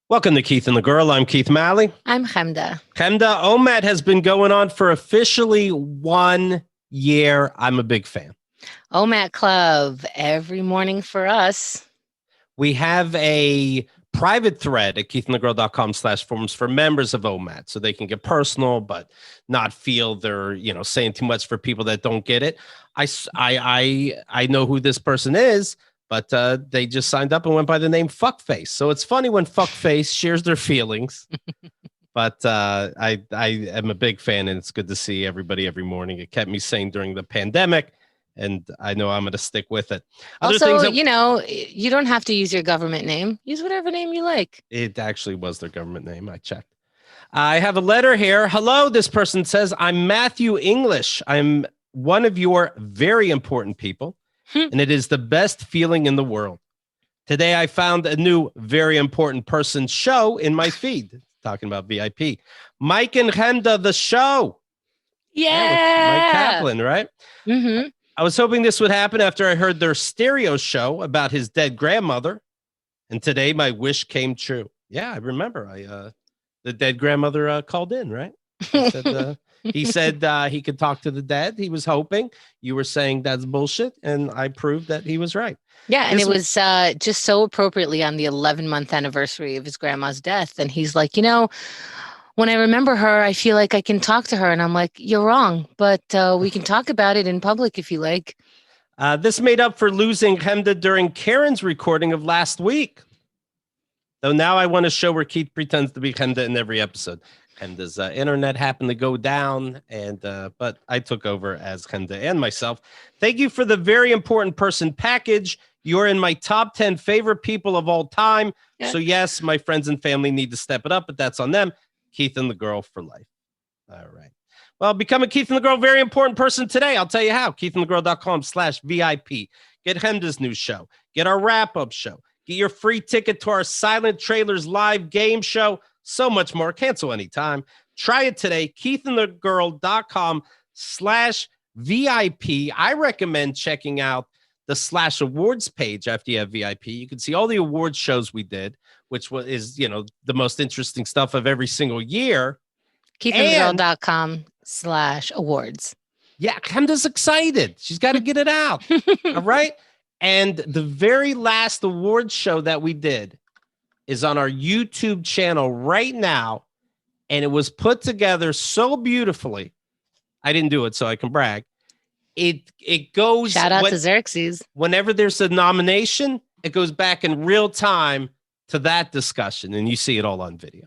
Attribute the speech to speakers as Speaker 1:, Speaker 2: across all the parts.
Speaker 1: Welcome to Keith and the Girl. I'm Keith Malley.
Speaker 2: I'm Chemda.
Speaker 1: Chemda, OMAD has been going on for officially 1 year. I'm a big fan.
Speaker 2: OMAD Club, every morning for us.
Speaker 1: We have a private thread at keithandthegirl.com/forums for members of OMAD, so they can get personal, but not feel they're, saying too much for people that don't get it. I know who this person is, but they just signed up and went by the name Fuckface. So it's funny when Fuckface shares their feelings. But I am a big fan, and it's good to see everybody every morning. It kept me sane during the pandemic, and I know I'm going to stick with it.
Speaker 2: You don't have to use your government name. Use whatever name you like.
Speaker 1: It actually was their government name. I checked. I have a letter here. Hello, this person says, I'm Matthew English. I'm one of your very important people, and it is the best feeling in the world. Today, I found a new very important person show in my feed. Talking about VIP. Mike and Chemda, the show.
Speaker 2: Yeah.
Speaker 1: Mike Kaplan, right?
Speaker 2: Mm-hmm.
Speaker 1: I was hoping this would happen after I heard their stereo show about his dead grandmother. And today my wish came true. Yeah, I remember. The dead grandmother called in, right? He said he could talk to the dead. He was hoping. You were saying that's bullshit. And I proved that he was right.
Speaker 2: Yeah, and it was just so appropriately on the 11-month anniversary of his grandma's death. And he's like, when I remember her, I feel like I can talk to her. And I'm like, you're wrong, but we can talk about it in public if you like.
Speaker 1: This made up for losing Chemda during Karen's recording of last week. Though now I want to show where Keith pretends to be Chemda in every episode. Chemda's internet happened to go down, but I took over as Chemda and myself. Thank you for the very important person package. You're in my top 10 favorite people of all time. Yeah. So yes, my friends and family need to step it up, but that's on them. Keith and the Girl for life. All right. Well, become a Keith and the Girl very important person today. I'll tell you how. KeithandTheGirl.com/VIP. Get Chemda's new show. Get our wrap-up show. Get your free ticket to our Silent Trailers live game show. So much more. Cancel anytime. Try it today. KeithandTheGirl.com/VIP. I recommend checking out the /awards page after you have VIP. You can see all the awards shows we did, which is, the most interesting stuff of every single year.
Speaker 2: KeithandTheGirl.com/awards.
Speaker 1: Yeah, Chemda's excited. She's got to get it out. All right. And the very last awards show that we did is on our YouTube channel right now. And it was put together so beautifully. I didn't do it, so I can brag. It goes.
Speaker 2: Shout out to Xerxes.
Speaker 1: Whenever there's a nomination, it goes back in real time to that discussion, and you see it all on video.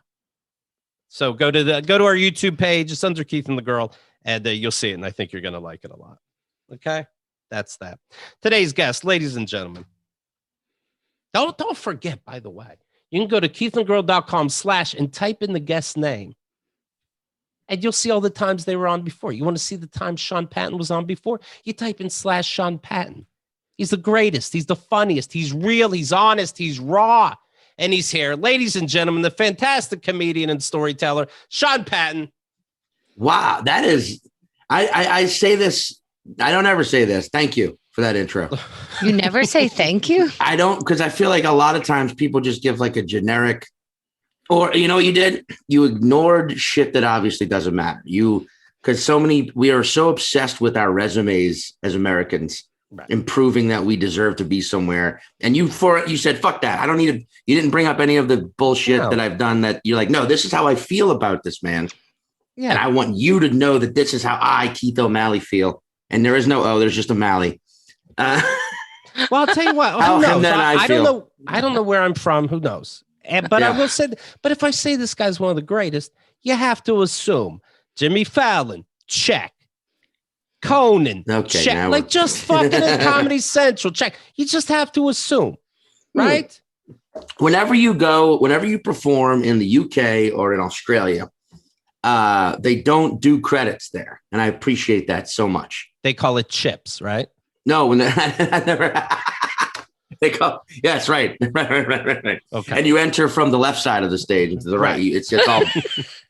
Speaker 1: So go to our YouTube page. It's under Keith and the Girl, and you'll see it. And I think you're going to like it a lot. Okay, that's that. Today's guest, ladies and gentlemen. Don't forget, by the way, you can go to KeithandTheGirl.com/ and type in the guest name. And you'll see all the times they were on before. You want to see the time Sean Patton was on before? You type in /Sean Patton. He's the greatest. He's the funniest. He's real. He's honest. He's raw. And he's here. Ladies and gentlemen, the fantastic comedian and storyteller, Sean Patton.
Speaker 3: Wow. That is, I say this. I don't ever say this. Thank you for that intro.
Speaker 2: You never say thank you?
Speaker 3: I don't, because I feel like a lot of times people just give like a generic. Or, you know what you did? You ignored shit that obviously doesn't matter. Because we are so obsessed with our resumes as Americans, right, and proving that we deserve to be somewhere. And you said, fuck that. I don't need to. You didn't bring up any of the bullshit that I've done that you're like, no, this is how I feel about this man. Yeah. And I want you to know that this is how I, Keith O'Malley, feel. And there is no, there's just O'Malley.
Speaker 1: Well, I'll tell you what. Who knows? I don't know. I don't know where I'm from. Who knows? But I will say, but if I say this guy's one of the greatest, you have to assume Jimmy Fallon, check. Conan, check. Like just fucking in Comedy Central, check. You just have to assume, right?
Speaker 3: Whenever you perform in the UK or in Australia, they don't do credits there. And I appreciate that so much.
Speaker 1: They call it chips, right?
Speaker 3: No, I never. They go, yeah, that's right. Right.
Speaker 1: Okay.
Speaker 3: And you enter from the left side of the stage into the right.
Speaker 1: Right.
Speaker 3: It's all,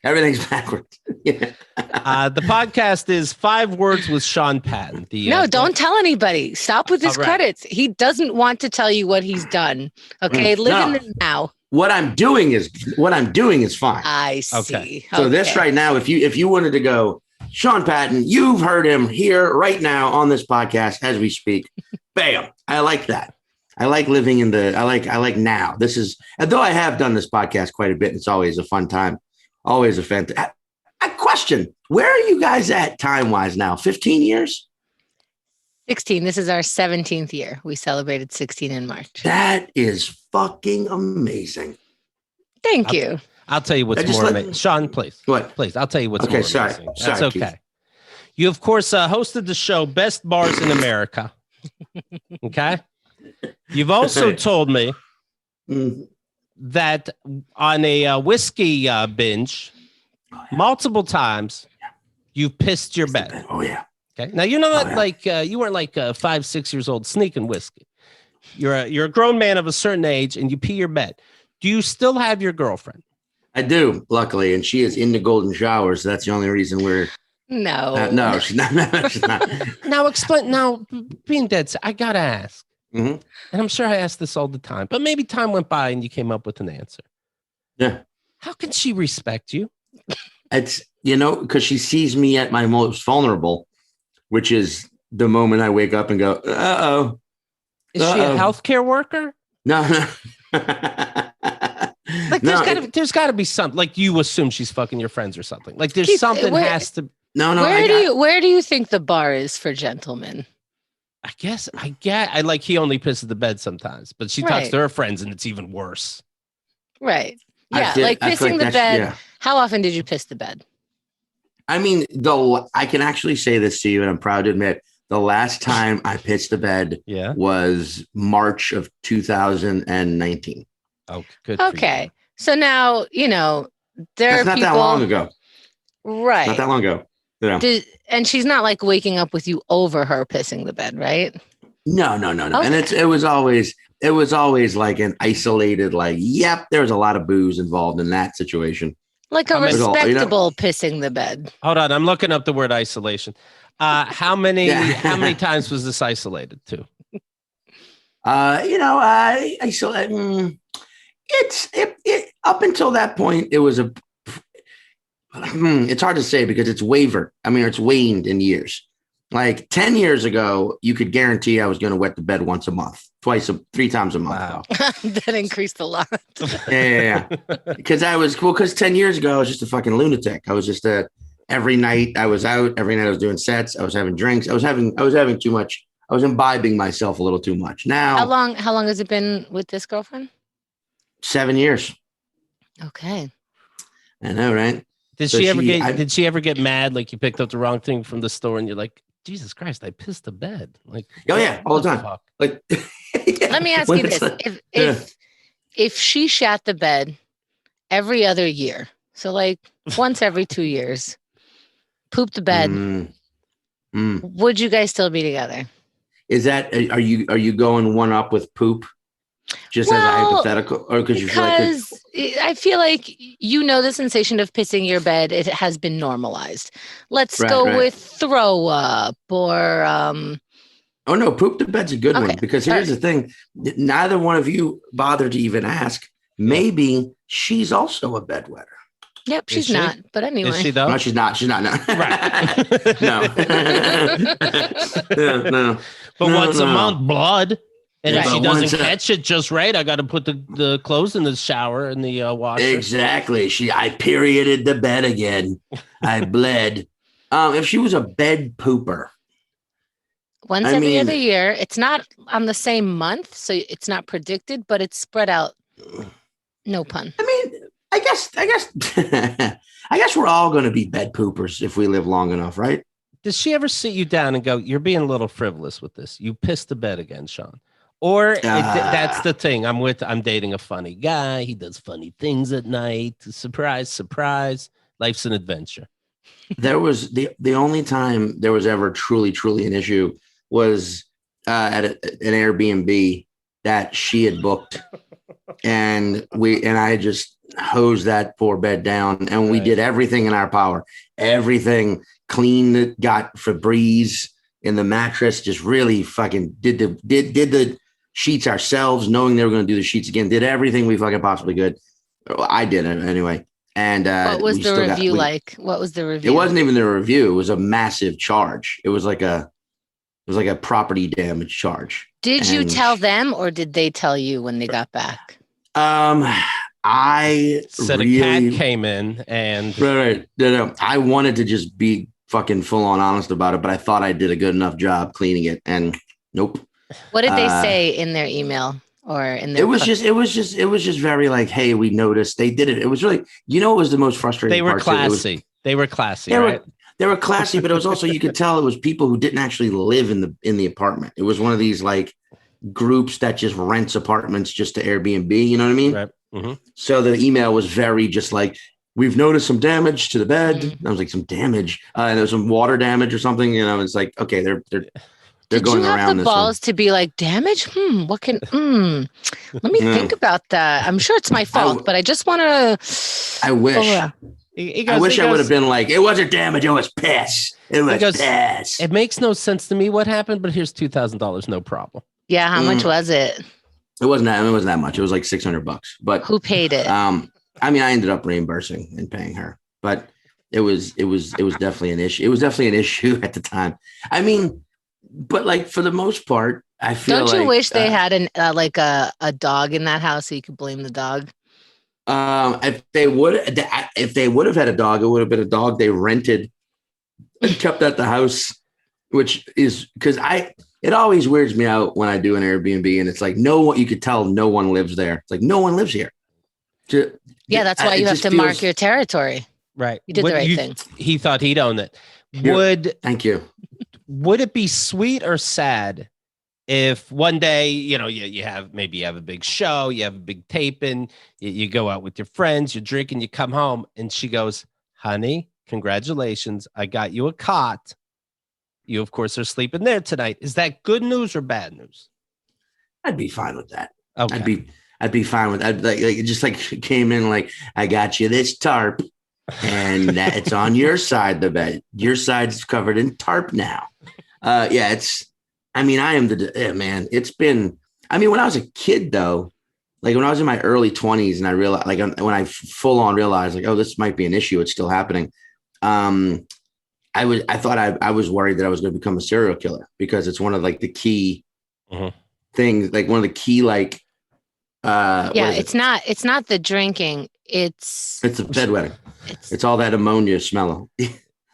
Speaker 3: everything's backwards. Yeah.
Speaker 1: The podcast is 5 Words with Sean Patton.
Speaker 2: No, don't tell anybody. Stop with his
Speaker 1: All right.
Speaker 2: credits. He doesn't want to tell you what he's done. Okay, live in the now.
Speaker 3: What I'm doing is fine.
Speaker 2: I see.
Speaker 1: Okay.
Speaker 3: So this right now, if you wanted to go, Sean Patton, you've heard him here right now on this podcast as we speak. Bam. I like that. I like living in I like now. This is, though I have done this podcast quite a bit, it's always a fun time. Always a fantastic. A question. Where are you guys at time-wise now? 15 years?
Speaker 2: 16. This is our 17th year. We celebrated 16 in March.
Speaker 3: That is fucking amazing.
Speaker 2: Thank you.
Speaker 1: I'll tell you what's more amazing. Sean, please.
Speaker 3: What?
Speaker 1: Please, I'll tell you what's
Speaker 3: Okay,
Speaker 1: more
Speaker 3: sorry.
Speaker 1: amazing.
Speaker 3: Sorry,
Speaker 1: That's okay.
Speaker 3: Keith.
Speaker 1: You, of course, hosted the show Best Bars in America. Okay? You've also told me that on a whiskey binge, multiple times, you've pissed your bed.
Speaker 3: Oh, yeah.
Speaker 1: Okay. Now, you're not like, you weren't like 5, 6 years old sneaking whiskey. You're a grown man of a certain age and you pee your bed. Do you still have your girlfriend?
Speaker 3: I do, luckily, and she is in the golden shower, so that's the only reason we're.
Speaker 2: No.
Speaker 3: No, she's not. She's not.
Speaker 1: Now, explain. Now, being dead, I gotta ask,
Speaker 3: Mhm.
Speaker 1: and I'm sure I ask this all the time, but maybe time went by and you came up with an answer.
Speaker 3: Yeah.
Speaker 1: How can she respect you?
Speaker 3: It's, because she sees me at my most vulnerable, which is the moment I wake up and go, uh-oh.
Speaker 1: Is she a healthcare worker?
Speaker 3: No.
Speaker 1: Like there's gotta be something. Like you assume she's fucking your friends or something. Like there's something has to.
Speaker 3: No.
Speaker 2: Where do you think the bar is for gentlemen?
Speaker 1: I guess I like he only pisses the bed sometimes, but she talks to her friends and it's even worse.
Speaker 2: Right. Yeah, like pissing the bed. Yeah. How often did you piss the bed?
Speaker 3: I mean, I can actually say this to you, and I'm proud to admit, the last time I pissed the bed was March of 2019.
Speaker 1: Oh, good.
Speaker 2: Okay. So now, that's not that
Speaker 3: long ago.
Speaker 2: Right.
Speaker 3: Not that long ago.
Speaker 2: And she's not like waking up with you over her pissing the bed, right?
Speaker 3: No. Okay. And it was always like an isolated, there was a lot of booze involved in that situation.
Speaker 2: Like a respectable pissing the bed.
Speaker 1: Hold on. I'm looking up the word isolation. How many times was this isolated to?
Speaker 3: It up until that point, it was it's hard to say because it's wavered. I mean, it's waned in years. Like 10 years ago, you could guarantee I was going to wet the bed once a month, 3 times a month.
Speaker 1: Wow.
Speaker 2: That increased a lot.
Speaker 3: Yeah. Because 10 years ago, I was just a fucking lunatic. I was just every night I was out, every night I was doing sets. I was having drinks. I was having too much. I was imbibing myself a little too much. Now,
Speaker 2: how long has it been with this girlfriend?
Speaker 3: 7 years.
Speaker 2: Okay.
Speaker 3: I know, right?
Speaker 1: Did she ever get mad? Like you picked up the wrong thing from the store and you're like, Jesus Christ, I pissed the bed. Like,
Speaker 3: oh yeah, all the time.
Speaker 1: Fuck?
Speaker 3: Like,
Speaker 2: let me ask you this: if she shat the bed every other year, so like once every 2 years, pooped the bed, would you guys still be together?
Speaker 3: Is that are you going one up with poop? Just as a hypothetical, or because
Speaker 2: I feel like the sensation of pissing your bed, it has been normalized. Let's go with throw up or
Speaker 3: oh no, poop the bed's a good one because here's the thing: neither one of you bothered to even ask. Maybe she's also a bedwetter.
Speaker 2: Yep, she's not. But anyway,
Speaker 1: is she though?
Speaker 3: No, she's not. She's not. No.
Speaker 1: Right.
Speaker 3: No.
Speaker 1: But once a month, blood. And if she doesn't catch it just right, I got to put the clothes in the shower and the washer.
Speaker 3: Exactly. I perioded the bed again. I bled. If she was a bed pooper.
Speaker 2: Once every other year. It's not on the same month, so it's not predicted, but it's spread out. No pun.
Speaker 3: I mean, I guess we're all going to be bed poopers if we live long enough, right?
Speaker 1: Does she ever sit you down and go, you're being a little frivolous with this? You pissed the bed again, Sean. Or that's the thing. I'm dating a funny guy. He does funny things at night. Surprise. Life's an adventure.
Speaker 3: There was the only time there was ever truly an issue was at an Airbnb. that she had booked, and I just hosed that poor bed down, and we did everything in our power, everything, cleaned it, got Febreze in the mattress, just really fucking did the sheets ourselves, knowing they were going to do the sheets again, did everything we fucking possibly could. I did it anyway. And
Speaker 2: what was the review like? What was the review?
Speaker 3: It wasn't even the review. It was a massive charge. It was like a property damage charge.
Speaker 2: Did you tell them, or did they tell you when they got back?
Speaker 1: I said a cat came in and
Speaker 3: right. No. I wanted to just be fucking full on honest about it, but I thought I did a good enough job cleaning it, and nope.
Speaker 2: What did they say in their email or in their?
Speaker 3: It was just very like, hey, we noticed they did it. It was really, it was the most frustrating.
Speaker 1: They were classy. They were classy.
Speaker 3: They were classy, but it was also, you could tell it was people who didn't actually live in the apartment. It was one of these like groups that just rents apartments just to Airbnb. You know what I mean?
Speaker 1: Right. Mm-hmm.
Speaker 3: So the email was very just like, we've noticed some damage to the bed. Mm-hmm. I was like, some damage, and there was some water damage or something. It's like, okay, they're
Speaker 2: Did
Speaker 3: going
Speaker 2: you have
Speaker 3: around
Speaker 2: the
Speaker 3: this
Speaker 2: balls to be like, damage? What can? Let me think about that. I'm sure it's my fault, but I just want to.
Speaker 3: I wish. I wish I would have been like, it wasn't damage, it was piss. It was piss.
Speaker 1: It makes no sense to me what happened, but here's $2,000, no problem.
Speaker 2: Yeah, how much was it?
Speaker 3: It wasn't that much. It was like $600. But
Speaker 2: who paid it?
Speaker 3: I ended up reimbursing and paying her, but it was definitely an issue. It was definitely an issue at the time. But like for the most part, I feel.
Speaker 2: Don't you wish they had a dog in that house so you could blame the dog?
Speaker 3: If they would have had a dog, it would have been a dog they rented and kept at the house, which is because it always weirds me out when I do an Airbnb and it's like you could tell no one lives there. It's like no one lives here.
Speaker 2: Yeah, that's why you have to mark your territory.
Speaker 1: Right.
Speaker 2: You did the right thing.
Speaker 1: He thought he'd own it.
Speaker 3: Thank you.
Speaker 1: Would it be sweet or sad if one day, you have a big show, you have a big taping, you go out with your friends, you're drinking, you come home, and she goes, honey, congratulations, I got you a cot. You, of course, are sleeping there tonight. Is that good news or bad news?
Speaker 3: I'd be fine with that.
Speaker 1: Okay.
Speaker 3: I'd be fine with that. Like it just like came in like, I got you this tarp, and it's on your side of the bed. Your side's covered in tarp now. I am man. It's been, when I was a kid though, like when I was in my early 20s and I realized, like when I full on realized like, oh, this might be an issue. It's still happening. I thought I was worried that I was going to become a serial killer because it's one of like the key things, like one of the key, like,
Speaker 2: it's not the drinking. It's
Speaker 3: the bedwetting. It's all that ammonia smell.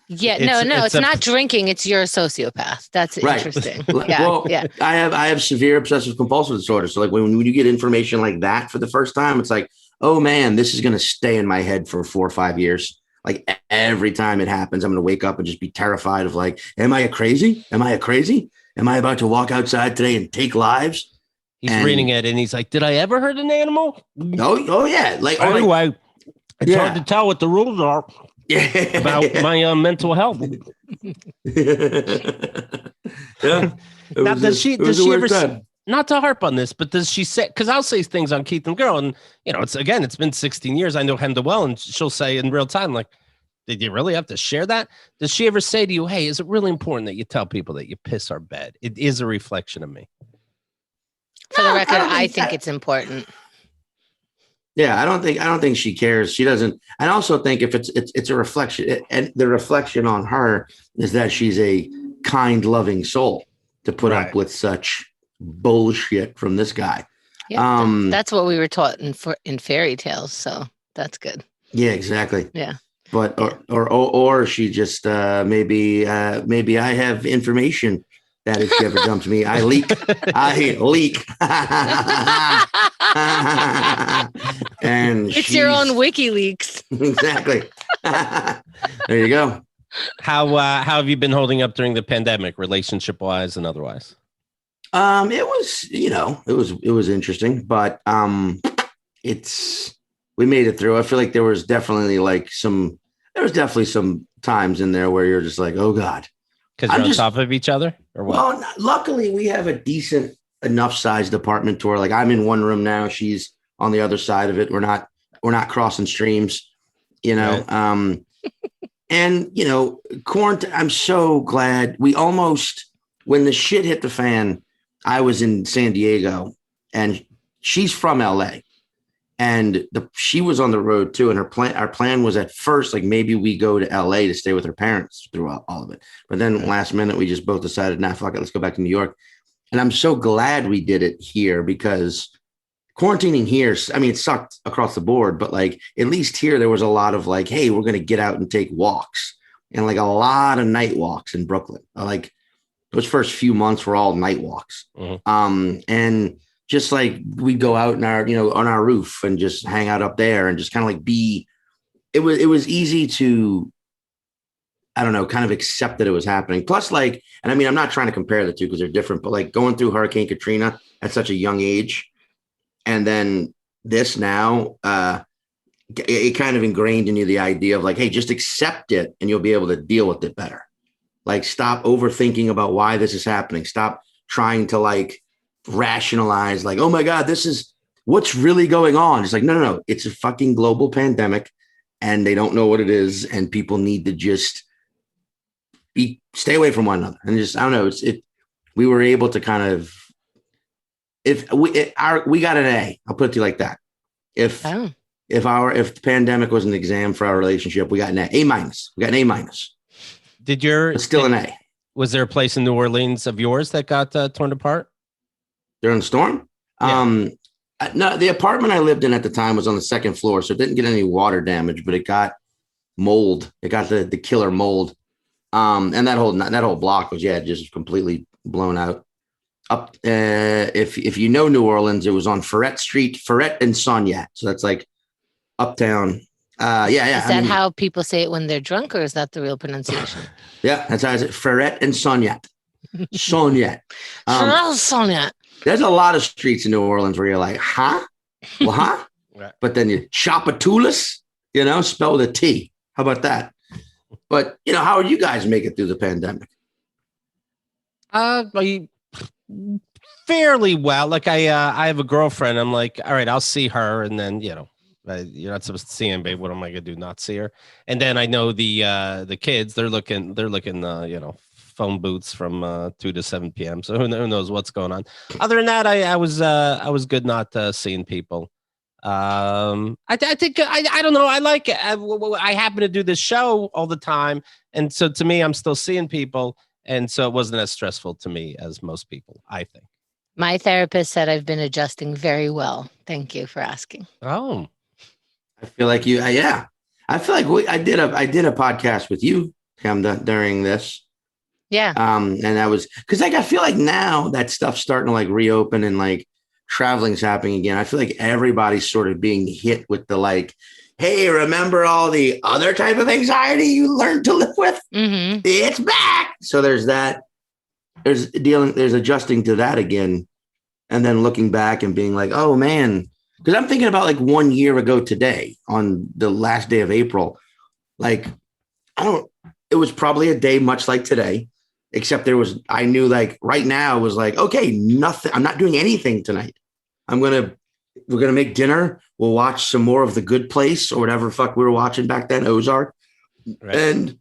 Speaker 2: Yeah, it's not drinking. It's you're a sociopath. That's
Speaker 3: right.
Speaker 2: Interesting.
Speaker 3: Yeah. I have severe obsessive compulsive disorder. So like when you get information like that for the first time, it's like, oh man, this is going to stay in my head for 4 or 5 years. Like every time it happens, I'm going to wake up and just be terrified of like, am I crazy? Am I about to walk outside today and take lives?
Speaker 1: He's reading it and he's like, did I ever hurt an animal?
Speaker 3: Oh yeah. Like,
Speaker 1: anyway, it's hard to tell what the rules are. About my mental health. Now, does she ever, not to harp on this, but does she say, because I'll say things on Keith and Girl, and it's been 16 years. I know Hemda well, and she'll say in real time, like, did you really have to share that? Does she ever say to you, hey, is it really important that you tell people that you piss our bed? It is a reflection of me.
Speaker 2: For the record, I think it's important.
Speaker 3: Yeah, I don't think she cares. She doesn't. I also think if it's a reflection, and the reflection on her is that she's a kind, loving soul to put up with such bullshit from this guy.
Speaker 2: Yeah, that's what we were taught in fairy tales. So that's good.
Speaker 3: Yeah, exactly.
Speaker 2: Yeah.
Speaker 3: But or she just maybe I have information that if she ever dumps me, I leak. And
Speaker 2: it's your own WikiLeaks.
Speaker 3: Exactly. There you go.
Speaker 1: How have you been holding up during the pandemic, relationship wise and otherwise?
Speaker 3: It was interesting, but we made it through. I feel like there was definitely some times in there where you're just like, oh God.
Speaker 1: Because you're on top of each other or what?
Speaker 3: Well, luckily we have a decent enough sized apartment to where like I'm in one room now. She's on the other side of it. We're not crossing streams, you know?
Speaker 1: Right.
Speaker 3: And you know, quarantine, I'm so glad when the shit hit the fan, I was in San Diego and she's from LA. And she was on the road too. And our plan was at first, like maybe we go to LA to stay with her parents throughout all of it. But then last minute, we just both decided, nah, fuck it, let's go back to New York. And I'm so glad we did it here because quarantining here, I mean, it sucked across the board, but like at least here, there was a lot of like, hey, we're going to get out and take walks and like a lot of night walks in Brooklyn. Like those first few months were all night walks. Mm-hmm. And just like we'd go out in on our roof and just hang out up there and just kind of like it was easy to, I don't know, kind of accept that it was happening. Plus like, and I mean, I'm not trying to compare the two because they're different, but like going through Hurricane Katrina at such a young age and then this now, it kind of ingrained in you the idea of like, hey, just accept it and you'll be able to deal with it better. Like stop overthinking about why this is happening. Stop trying to like rationalize like, oh my God, this is what's really going on. It's like, no. It's a fucking global pandemic and they don't know what it is. And people need to just stay away from one another. And just, I don't know. We were able to kind of, we got an A, I'll put it to you like that. If the pandemic was an exam for our relationship, we got an A minus. We got an A-. But still an A.
Speaker 1: Was there a place in New Orleans of yours that got torn apart?
Speaker 3: During the storm? Yeah. No, the apartment I lived in at the time was on the second floor, so it didn't get any water damage, but it got mold. It got the killer mold. And that whole block was just completely blown out. Up if you know New Orleans, it was on Ferret and Sognat. So that's like uptown. Yeah.
Speaker 2: Is that how people say it when they're drunk, or is that the real pronunciation?
Speaker 3: Yeah, that's how I say it. Ferret and Sognat. Sognat.
Speaker 2: Sognat.
Speaker 3: There's a lot of streets in New Orleans where you're like, huh? Well, huh?
Speaker 1: Right.
Speaker 3: But then you Chapatoulas, spelled with a T. How about that? But, how would you guys make it through the pandemic?
Speaker 1: Fairly well. Like I have a girlfriend. I'm like, all right, I'll see her. And then, you're not supposed to see him, babe. What am I going to do? Not see her. And then I know the kids, they're looking, phone booths from 2 to 7 p.m. So who knows what's going on. Other than that, I was good not seeing people. I think I don't know. I like it. I happen to do this show all the time, and so to me, I'm still seeing people, and so it wasn't as stressful to me as most people, I think.
Speaker 2: My therapist said I've been adjusting very well. Thank you for asking.
Speaker 1: Oh,
Speaker 3: I feel like you. Yeah, I feel like I did a podcast with you, Kemda, during this.
Speaker 2: Yeah.
Speaker 3: And that was because I feel like now that stuff's starting to like reopen and like traveling's happening again. I feel like everybody's sort of being hit with the like, hey, remember all the other type of anxiety you learned to live with? Mm-hmm. It's back. So there's that. There's adjusting to that again, and then looking back and being like, oh man, because I'm thinking about like 1 year ago today on the last day of April, like it was probably a day much like today. Except I knew like right now it was like, okay, nothing. I'm not doing anything tonight. We're going to make dinner. We'll watch some more of The Good Place or whatever fuck we were watching back then, Ozark. Right. And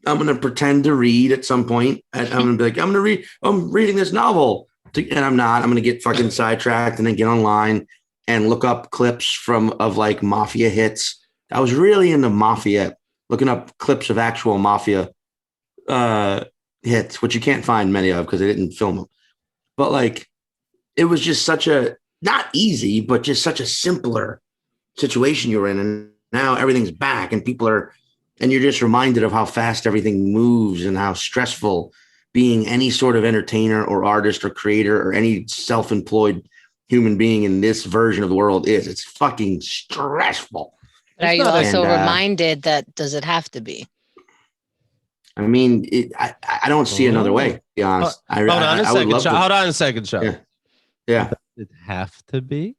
Speaker 3: I'm going to pretend to read at some point. And I'm going to be like, I'm reading this novel. And I'm not. I'm going to get fucking sidetracked and then get online and look up clips of like mafia hits. I was really into mafia, looking up clips of actual mafia hits, which you can't find many of because they didn't film them. But like, it was just such a, not easy, but just such a simpler situation you were in. And now everything's back and and you're just reminded of how fast everything moves and how stressful being any sort of entertainer or artist or creator or any self-employed human being in this version of the world is. It's fucking stressful.
Speaker 2: But are you also reminded that does it have to be?
Speaker 3: I mean, I don't see another way, to be honest.
Speaker 1: Hold on a second, Sean.
Speaker 3: Yeah.
Speaker 1: Does it have to be?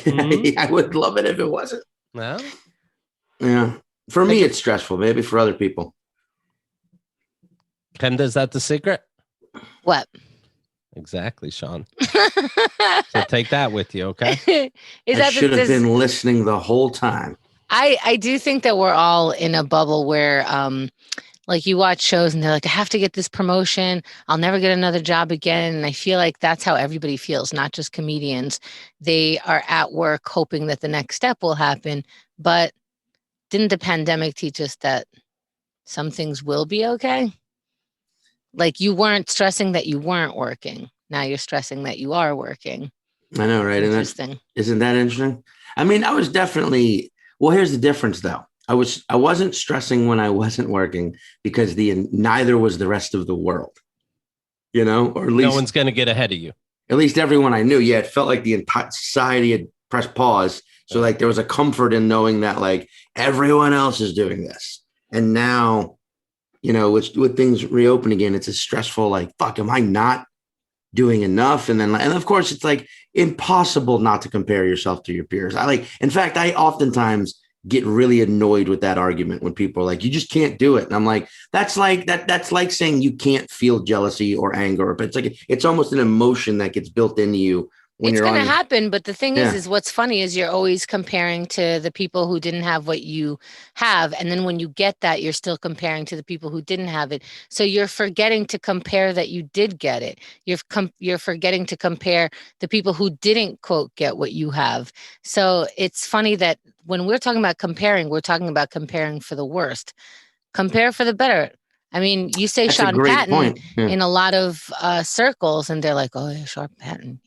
Speaker 3: I would love it if it wasn't.
Speaker 1: No?
Speaker 3: Yeah. For me, it's stressful. Maybe for other people.
Speaker 1: Kenda, is that the secret?
Speaker 2: What?
Speaker 1: Exactly, Sean. So take that with you, okay?
Speaker 3: I should have been listening the whole time.
Speaker 2: I do think that we're all in a bubble where like you watch shows and they're like, I have to get this promotion. I'll never get another job again. And I feel like that's how everybody feels, not just comedians. They are at work hoping that the next step will happen. But didn't the pandemic teach us that some things will be okay? Like you weren't stressing that you weren't working. Now you're stressing that you are working.
Speaker 3: I know, right?
Speaker 2: Interesting.
Speaker 3: Isn't that interesting? I mean, I was definitely, well, here's the difference though. I wasn't stressing when I wasn't working because neither was the rest of the world, or at least
Speaker 1: no one's going to get ahead of you.
Speaker 3: At least everyone I knew. Yeah. It felt like the entire society had pressed pause. So like there was a comfort in knowing that like everyone else is doing this. And now, with things reopen again, it's a stressful, like, fuck, am I not doing enough? And of course it's like impossible not to compare yourself to your peers. In fact, I oftentimes get really annoyed with that argument when people are like, you just can't do it. And I'm like, that's like saying you can't feel jealousy or anger, but it's almost an emotion that gets built into you.
Speaker 2: It's going to happen. But the thing is what's funny is you're always comparing to the people who didn't have what you have. And then when you get that, you're still comparing to the people who didn't have it. So you're forgetting to compare that you did get it. You're forgetting to compare the people who didn't, quote, get what you have. So it's funny that when we're talking about comparing, we're talking about comparing for the worst. Compare for the better. I mean, you say
Speaker 3: That's
Speaker 2: Sean Patton in a lot of circles and they're like, oh, yeah, Sean Patton,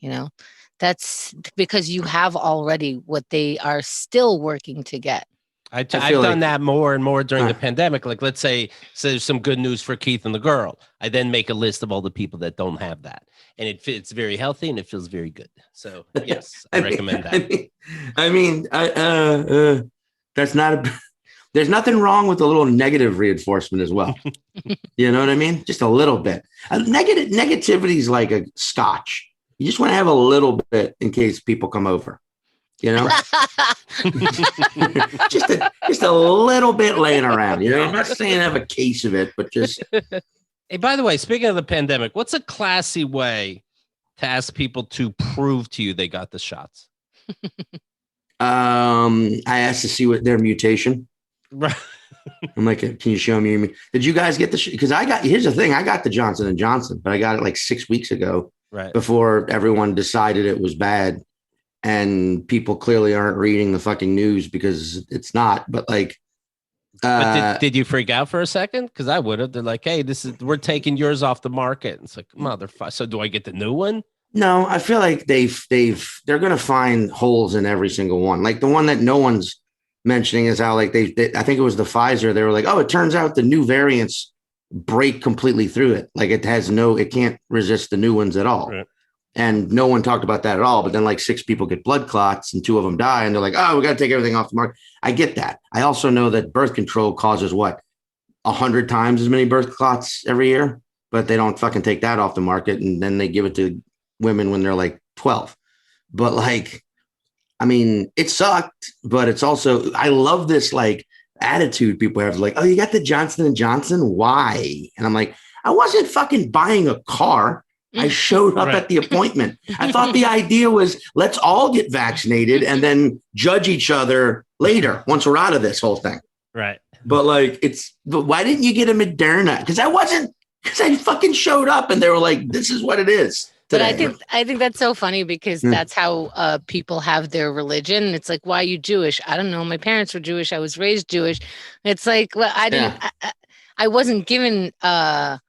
Speaker 2: That's because you have already what they are still working to get.
Speaker 1: I've done that more and more during the pandemic. Like, let's say there's some good news for Keith and the girl. I then make a list of all the people that don't have that. And it's very healthy and it feels very good. So, yes, I recommend that.
Speaker 3: That's not there's nothing wrong with a little negative reinforcement as well. You know what I mean? Just a little bit. Negativity is like a scotch. You just want to have a little bit in case people come over, just a little bit laying around, I'm not saying have a case of it, but just.
Speaker 1: Hey, by the way, speaking of the pandemic, what's a classy way to ask people to prove to you they got the shots?
Speaker 3: I asked to see what their mutation.
Speaker 1: Right.
Speaker 3: I'm like, can you show me? Did you guys get the? Because here's the thing, I got the Johnson & Johnson, but I got it like 6 weeks ago.
Speaker 1: Right.
Speaker 3: Before everyone decided it was bad, and people clearly aren't reading the fucking news because it's not. But like,
Speaker 1: but did you freak out for a second? Because I would have. They're like, "Hey, we're taking yours off the market." It's like, motherfucker. So do I get the new one?
Speaker 3: No, I feel like they're gonna find holes in every single one. Like the one that no one's mentioning is how like they I think it was the Pfizer. They were like, oh, it turns out the new variants break completely through it. Like it can't resist the new ones at all.
Speaker 1: Right.
Speaker 3: And no one talked about that at all. But then like 6 people get blood clots and 2 of them die. And they're like, oh, we got to take everything off the market. I get that. I also know that birth control causes 100 times as many birth clots every year, but they don't fucking take that off the market. And then they give it to women when they're like 12. But like, I mean, it sucked, but it's also, I love this like attitude people have, like, oh, you got the Johnson & Johnson? Why? And I'm like, I wasn't fucking buying a car. I showed up at the appointment. I thought the idea was let's all get vaccinated and then judge each other later once we're out of this whole thing.
Speaker 1: Right.
Speaker 3: But like, but why didn't you get a Moderna? Because I fucking showed up and they were like, this is what it is. Today.
Speaker 2: But I think that's so funny because that's how people have their religion. It's like, why are you Jewish? I don't know. My parents were Jewish. I was raised Jewish. It's like, well, I wasn't given a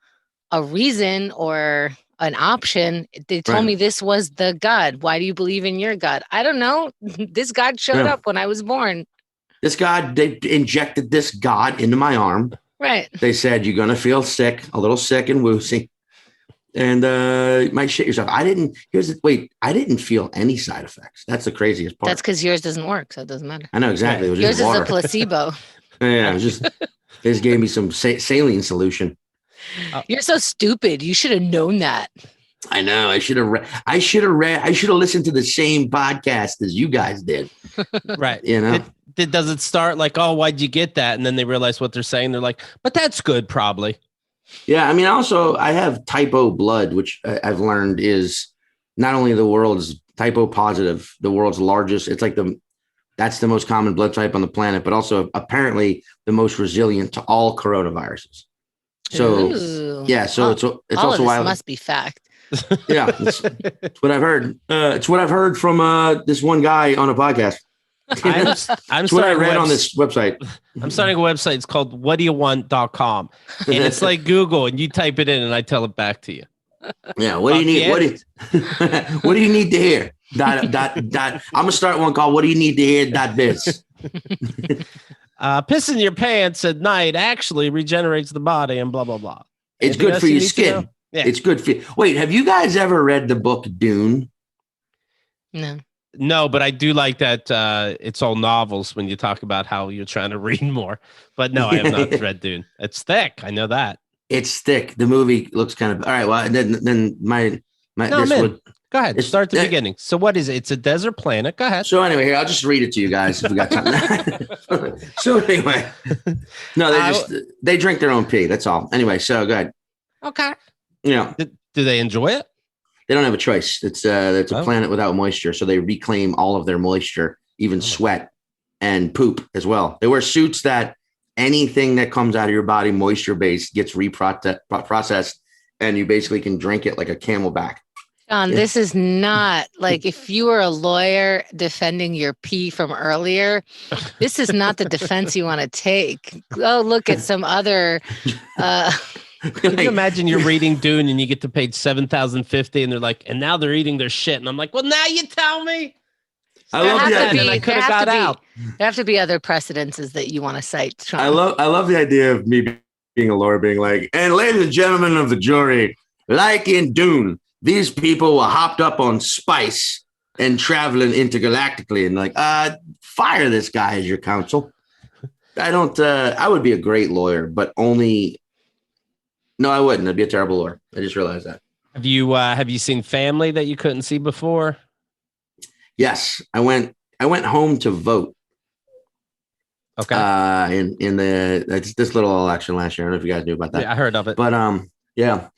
Speaker 2: reason or an option. They told me this was the God. Why do you believe in your God? I don't know. This God showed up when I was born.
Speaker 3: This God, they injected this God into my arm.
Speaker 2: Right.
Speaker 3: They said, you're going to feel sick, a little sick and woozy. And might shit yourself. I didn't feel any side effects. That's the craziest part.
Speaker 2: That's because yours doesn't work, so it doesn't matter.
Speaker 3: I know exactly. It was
Speaker 2: yours
Speaker 3: just water.
Speaker 2: is a placebo.
Speaker 3: Yeah, it was just they just gave me some saline solution.
Speaker 2: You're so stupid. You should have known that.
Speaker 3: I know. I should have listened to the same podcast as you guys did.
Speaker 1: Right. Does it start like, oh, why'd you get that? And then they realize what they're saying. They're like, but that's good, probably.
Speaker 3: Yeah, I mean, also I have type O blood, which I've learned is not only the world's type O positive, the world's largest. It's like that's the most common blood type on the planet, but also apparently the most resilient to all coronaviruses. So
Speaker 2: Ooh.
Speaker 3: yeah, so it's
Speaker 2: all
Speaker 3: also
Speaker 2: of this
Speaker 3: why
Speaker 2: must be fact.
Speaker 3: yeah, it's what I've heard. It's what I've heard from this one guy on a podcast.
Speaker 1: I'm
Speaker 3: It's what I
Speaker 1: starting
Speaker 3: read on this website.
Speaker 1: I'm starting a website. It's called whatdoyouwant.com. And it's like Google, and you type it in and I tell it back to you.
Speaker 3: Yeah, what do you need? What do you need to hear? Dot. I'm gonna start one called "What do you need to hear?" .biz.
Speaker 1: Pissing your pants at night actually regenerates the body and blah blah blah.
Speaker 3: It's
Speaker 1: Anything
Speaker 3: good
Speaker 1: else
Speaker 3: for
Speaker 1: you
Speaker 3: your
Speaker 1: need to
Speaker 3: skin.
Speaker 1: know? Yeah.
Speaker 3: It's good for you. Wait, have you guys ever read the book Dune?
Speaker 1: No, but I do like that it's all novels when you talk about how you're trying to read more. But no, I have not read Dune. It's thick. I know that.
Speaker 3: It's thick. The movie looks kind of all right. Well, then my
Speaker 1: No,
Speaker 3: this
Speaker 1: man.
Speaker 3: would.
Speaker 1: Go ahead. Start at the beginning. So what is it? It's a desert planet. Go ahead.
Speaker 3: So anyway, here I'll just read it to you guys if we got time. So anyway, no, they drink their own pee. That's all. Anyway, so go ahead.
Speaker 1: Okay.
Speaker 3: Yeah.
Speaker 1: Do they enjoy it?
Speaker 3: They don't have a choice. It's a planet without moisture, so they reclaim all of their moisture, even sweat and poop as well. They wear suits that anything that comes out of your body moisture based gets processed, and you basically can drink it like a camelback.
Speaker 2: John, this is not like if you were a lawyer defending your pee from earlier, this is not the defense you want to take. Go look at some other.
Speaker 1: Can you imagine you're reading Dune and you get to page 7,050 and they're like, and now they're eating their shit. And I'm like, well, now you tell me.
Speaker 3: I love that.
Speaker 1: And I could have got out.
Speaker 2: There have to be other precedences that you want to cite, Sean.
Speaker 3: I love the idea of me being a lawyer being like, and ladies and gentlemen of the jury, like in Dune, these people were hopped up on spice and traveling intergalactically and like, fire this guy as your counsel. I would be a great lawyer, but only. No, I wouldn't. I'd be a terrible lawyer. I just realized that.
Speaker 1: Have you seen family that you couldn't see before?
Speaker 3: Yes, I went home to vote.
Speaker 1: Okay.
Speaker 3: In this little election last year. I don't know if you guys knew about that.
Speaker 1: Yeah, I heard of it.
Speaker 3: But yeah,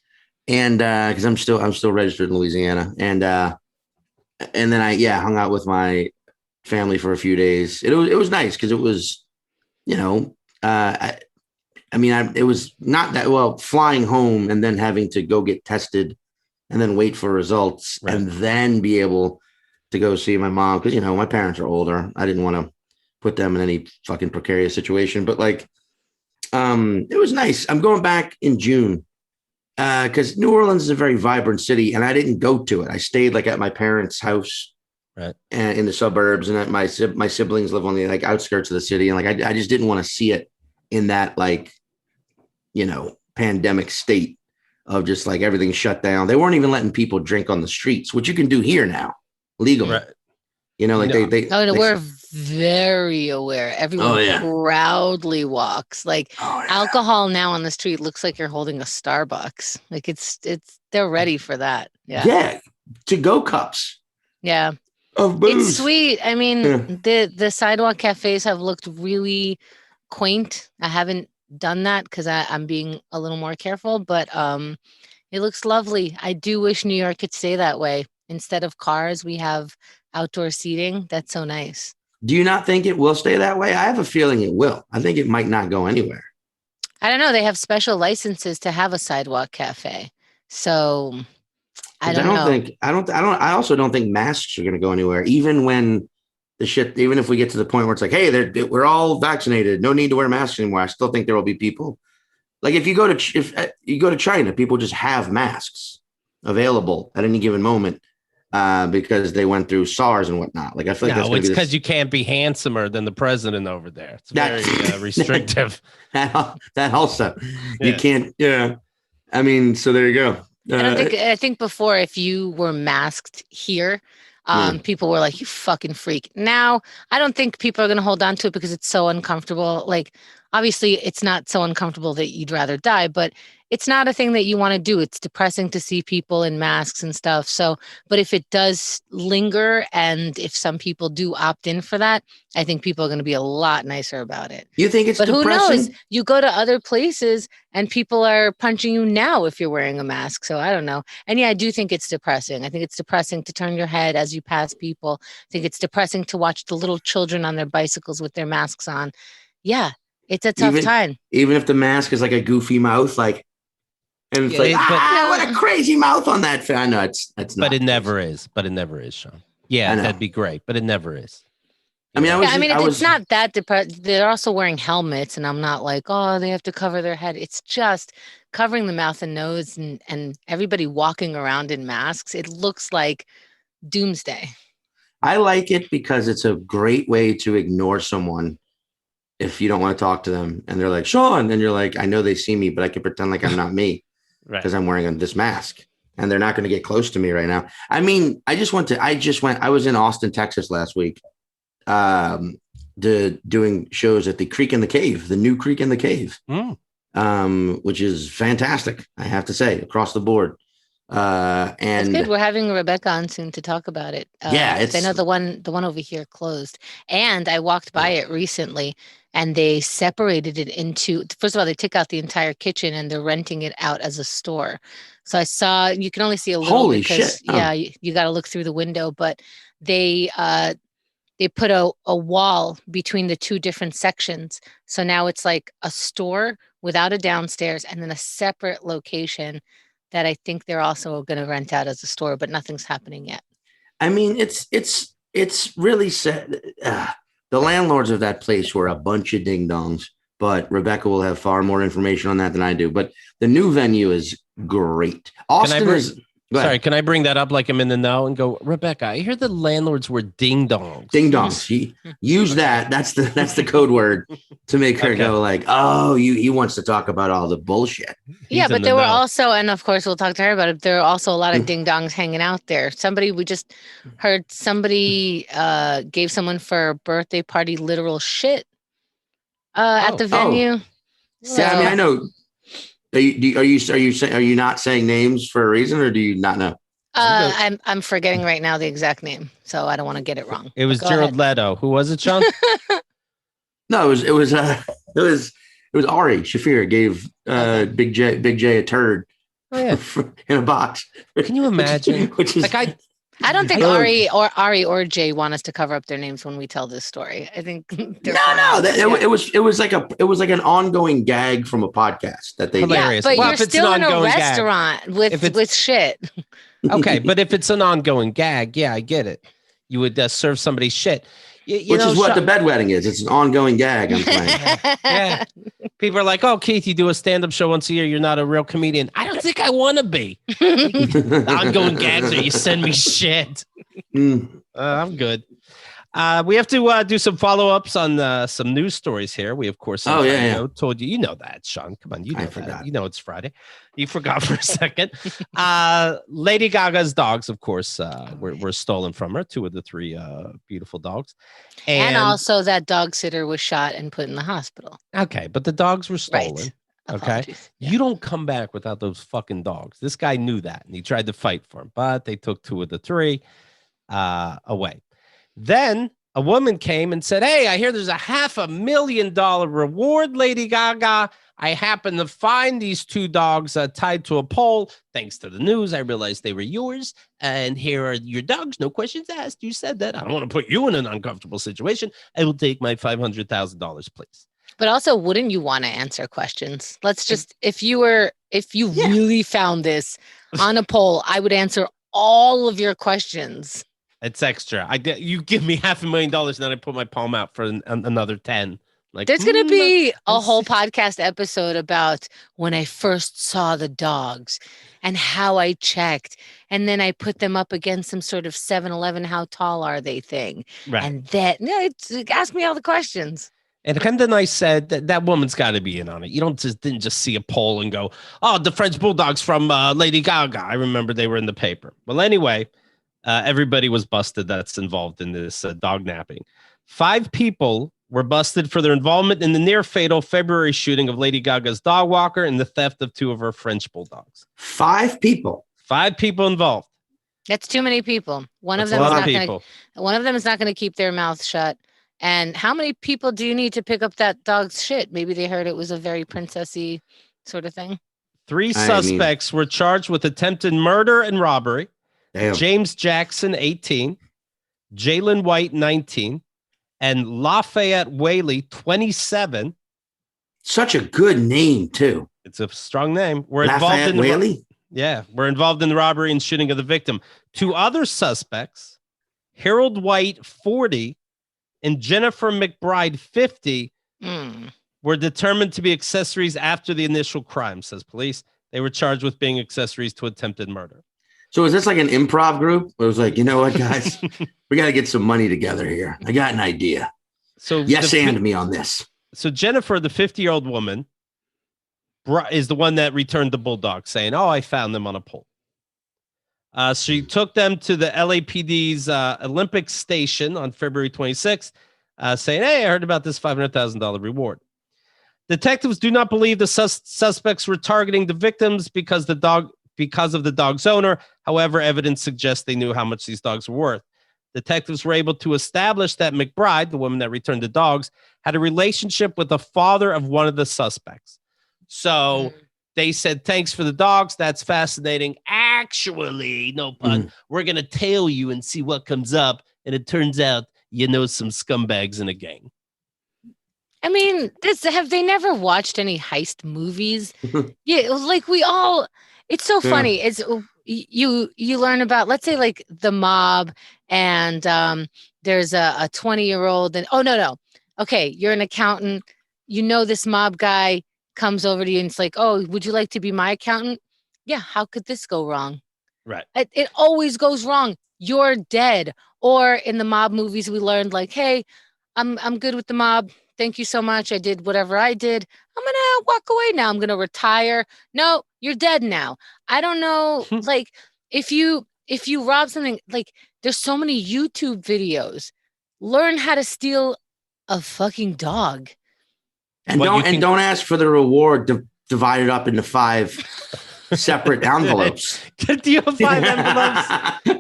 Speaker 3: and because I'm still registered in Louisiana, and then I hung out with my family for a few days. It was nice because it was, it was not that well flying home and then having to go get tested and then wait for results and then be able to go see my mom. Cause my parents are older. I didn't want to put them in any fucking precarious situation, but like, it was nice. I'm going back in June cause New Orleans is a very vibrant city and I didn't go to it. I stayed like at my parents' house in the suburbs and my siblings live on the like outskirts of the city. And like, I just didn't want to see it in that like, pandemic state of just like everything shut down. They weren't even letting people drink on the streets, which you can do here now legally. Right.
Speaker 2: We're very aware. Everyone proudly walks. Like alcohol now on the street looks like you're holding a Starbucks. Like they're ready for that. Yeah.
Speaker 3: Yeah. To-go cups.
Speaker 2: Yeah.
Speaker 3: Of booze.
Speaker 2: It's sweet. I mean, the sidewalk cafes have looked really quaint. I haven't done that because I'm being a little more careful, but it looks lovely. I do wish New York could stay that way. Instead of cars, we have outdoor seating. That's so nice.
Speaker 3: Do you not think it will stay that way? I have a feeling it will. I think it might not go anywhere.
Speaker 2: I don't know. They have special licenses to have a sidewalk cafe. So I don't know.
Speaker 3: I also don't think masks are going to go anywhere. Even when even if we get to the point where it's like, hey, we're all vaccinated, no need to wear masks anymore. I still think there will be people like if you go to China, people just have masks available at any given moment because they went through SARS and whatnot. Like I feel like
Speaker 1: it's because you can't be handsomer than the president over there. It's very restrictive.
Speaker 3: that also you can't. Yeah, I mean, so there you go.
Speaker 2: I think before if you were masked here. People were like, you fucking freak. Now, I don't think people are going to hold on to it because it's so uncomfortable. Like, obviously it's not so uncomfortable that you'd rather die, but it's not a thing that you want to do. It's depressing to see people in masks and stuff. So, but if it does linger and if some people do opt in for that, I think people are going to be a lot nicer about it.
Speaker 3: You think it's
Speaker 2: But
Speaker 3: depressing?
Speaker 2: who knows? You go to other places and people are punching you now if you're wearing a mask. So I don't know. And yeah, I do think it's depressing. I think it's depressing to turn your head as you pass people. I think it's depressing to watch the little children on their bicycles with their masks on. Yeah, it's a tough time.
Speaker 3: Even if the mask is like a goofy mouth, like, and it's what a crazy mouth on that. I know it's not.
Speaker 1: But it never is. But it never is, Sean. Yeah, that'd be great. But it never is.
Speaker 3: I mean,
Speaker 2: it's not that depressed. They're also wearing helmets, and I'm not like, oh, they have to cover their head. It's just covering the mouth and nose, and everybody walking around in masks. It looks like doomsday.
Speaker 3: I like it because it's a great way to ignore someone if you don't want to talk to them, and they're like, Sean, and you're like, I know they see me, but I can pretend like I'm not me because I'm wearing this mask, and they're not going to get close to me right now. I mean, I was in Austin, Texas last week. Doing shows at the Creek in the Cave, the new Creek in the Cave, which is fantastic, I have to say, across the board. And
Speaker 2: it's good. We're having Rebecca on soon to talk about it. I know the one over here closed, and I walked by it recently, and they separated it into. First of all, they took out the entire kitchen, and they're renting it out as a store. So I saw you can only see a little.
Speaker 3: Holy shit!
Speaker 2: Yeah, you got to look through the window, but they put a wall between the two different sections. So now it's like a store without a downstairs and then a separate location that I think they're also going to rent out as a store, but nothing's happening yet.
Speaker 3: I mean, it's really sad. The landlords of that place were a bunch of ding dongs, but Rebecca will have far more information on that than I do. But the new venue is great. Austin is.
Speaker 1: Sorry, can I bring that up like I'm in the know and go, Rebecca, I hear the landlords were ding dongs.
Speaker 3: Ding dongs. He use that. That's the code word to make her go like, oh, he wants to talk about all the bullshit.
Speaker 2: Yeah, but there were also, and of course we'll talk to her about it, there are also a lot of ding dongs hanging out there. We just heard somebody gave someone for a birthday party literal shit at the venue.
Speaker 3: So, yeah, I mean, I know. Are you not saying names for a reason, or do you not know?
Speaker 2: I'm forgetting right now the exact name, so I don't want to get it wrong.
Speaker 1: It was Jared Leto. Who was it, Sean?
Speaker 3: No, it was Ari Shafir gave Big J a turd in a box.
Speaker 1: Can you imagine?
Speaker 3: Which is
Speaker 2: like I don't think Ari or Jay want us to cover up their names when we tell this story. I think
Speaker 3: it was like an ongoing gag from a podcast that they
Speaker 1: hilarious.
Speaker 2: But you're still in a restaurant with shit.
Speaker 1: Okay, but if it's an ongoing gag, yeah, I get it. You would serve somebody shit.
Speaker 3: Which is what the bedwetting is. It's an ongoing gag I'm playing.
Speaker 1: Yeah. People are like, oh, Keith, you do a stand-up show once a year. You're not a real comedian. I don't think I want to be. Ongoing gags or you send me shit. I'm good. We have to do some follow-ups on some news stories here. We, of course, told you. You know that, Sean. Come on. I forgot. You know it's Friday. You forgot for a second. Lady Gaga's dogs, of course, were stolen from her. 2 of the 3 beautiful dogs.
Speaker 2: And also that dog sitter was shot and put in the hospital.
Speaker 1: Okay, but the dogs were stolen.
Speaker 2: Right.
Speaker 1: Okay.
Speaker 2: Apologies.
Speaker 1: You don't come back without those fucking dogs. This guy knew that, and he tried to fight for him, but they took 2 of the 3 away. Then a woman came and said, hey, I hear there's a $500,000 reward, Lady Gaga. I happened to find these 2 dogs tied to a pole. Thanks to the news, I realized they were yours. And here are your dogs. No questions asked. You said that. I don't want to put you in an uncomfortable situation. I will take my $500,000, please.
Speaker 2: But also, wouldn't you want to answer questions? Let's just, if you really found this on a pole, I would answer all of your questions.
Speaker 1: It's extra. You give me $500,000 and then I put my palm out for another 10. Like,
Speaker 2: there's going to be a whole podcast episode about when I first saw the dogs and how I checked. And then I put them up against some sort of 7-Eleven, how tall are they thing.
Speaker 1: Right.
Speaker 2: And ask me all the questions.
Speaker 1: And Hemden and I said that woman's got to be in on it. You didn't just see a poll and go, oh, the French Bulldogs from Lady Gaga. I remember they were in the paper. Well, anyway, everybody was busted that's involved in this dog napping. 5 people were busted for their involvement in the near-fatal February shooting of Lady Gaga's dog walker and the theft of 2 of her French bulldogs.
Speaker 3: 5 people.
Speaker 1: 5 people involved.
Speaker 2: That's too many people. One
Speaker 1: That's
Speaker 2: of them
Speaker 1: a
Speaker 2: is
Speaker 1: lot
Speaker 2: not
Speaker 1: of
Speaker 2: going
Speaker 1: people.
Speaker 2: to. One of them is not going to keep their mouth shut. And how many people do you need to pick up that dog's shit? Maybe they heard it was a very princessy sort of thing.
Speaker 1: 3 suspects were charged with attempted murder and robbery.
Speaker 3: Damn.
Speaker 1: James Jackson, 18, Jalen White, 19, and Lafayette Whaley, 27.
Speaker 3: Such a good name, too.
Speaker 1: It's a strong name. We're
Speaker 3: Lafayette Whaley?
Speaker 1: We're involved in the robbery and shooting of the victim. 2 other suspects, Harold White, 40, and Jennifer McBride, 50, were determined to be accessories after the initial crime, says police. They were charged with being accessories to attempted murder.
Speaker 3: So is this like an improv group? It was like, you know what, guys? We got to get some money together here. I got an idea.
Speaker 1: So
Speaker 3: and me on this.
Speaker 1: So Jennifer, the 50-year-old woman, is the one that returned the bulldog, saying, "Oh, I found them on a pole." She took them to the LAPD's Olympic station on February 26th, saying, "Hey, I heard about this $500,000 reward." Detectives do not believe the suspects were targeting the victims because of the dog's owner. However, evidence suggests they knew how much these dogs were worth. Detectives were able to establish that McBride, the woman that returned the dogs, had a relationship with the father of one of the suspects. So they said, "Thanks for the dogs. That's fascinating. Actually, no pun, we're going to tail you and see what comes up." And it turns out, you know, some scumbags in a gang.
Speaker 2: I mean, have they never watched any heist movies? Yeah, like we all. It's so funny. It's you learn about, let's say, like the mob, and there's a 20-year-old, and no, okay, you're an accountant. You know, this mob guy comes over to you and it's like, "Oh, would you like to be my accountant?" Yeah, how could this go wrong?
Speaker 1: Right.
Speaker 2: It always goes wrong. You're dead. Or in the mob movies, we learned like, "Hey, I'm good with the mob. Thank you so much. I did whatever I did. I'm going to walk away now. I'm going to retire." No, you're dead now. I don't know. Like if you rob something, like there's so many YouTube videos. Learn how to steal a fucking dog.
Speaker 3: And don't ask for the reward divided up into 5 separate envelopes.
Speaker 1: Do you have 5 envelopes?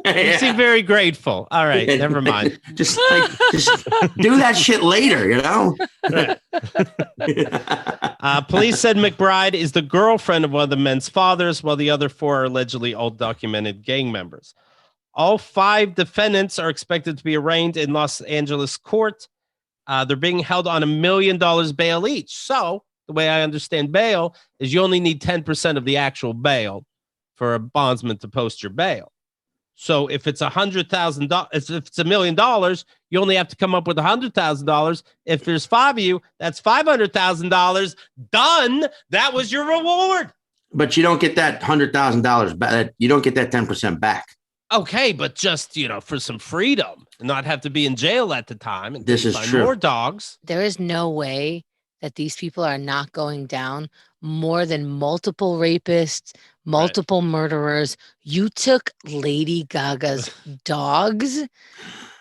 Speaker 1: You seem very grateful. All right, never mind.
Speaker 3: just do that shit later, you know?
Speaker 1: Police said McBride is the girlfriend of one of the men's fathers, while the other 4 are allegedly all documented gang members. All 5 defendants are expected to be arraigned in Los Angeles court. They're being held on $1 million bail each. So the way I understand bail is you only need 10% of the actual bail for a bondsman to post your bail. So if it's $100,000, if it's $1 million, you only have to come up with $100,000. If there's 5 of you, that's $500,000. Done. That was your reward.
Speaker 3: But you don't get that $100,000 back. You don't get that 10% back.
Speaker 1: Okay, but just, you know, for some freedom and not have to be in jail at the time. And
Speaker 3: this is true.
Speaker 1: More dogs.
Speaker 2: There is no way that these people are not going down more than multiple rapists, multiple murderers. You took Lady Gaga's dogs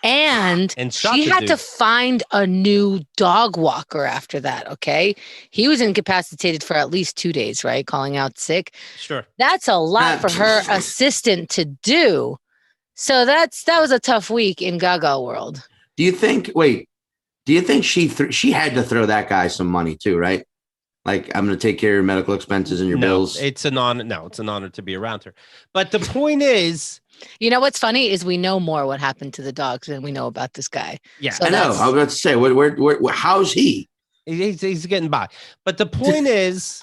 Speaker 2: and she had to find a new dog walker after that. Okay. He was incapacitated for at least 2 days, right? Calling out sick.
Speaker 1: Sure.
Speaker 2: That's a lot for her assistant to do. So that was a tough week in Gaga world.
Speaker 3: Do you think she had to throw that guy some money too, right? Like, I'm going to take care of your medical expenses and your bills.
Speaker 1: It's an honor. No, it's an honor to be around her. But the point is,
Speaker 2: you know what's funny is we know more what happened to the dogs than we know about this guy.
Speaker 1: Yeah,
Speaker 2: so
Speaker 3: I know. I was about to say, where how's he?
Speaker 1: He's getting by. But the point is,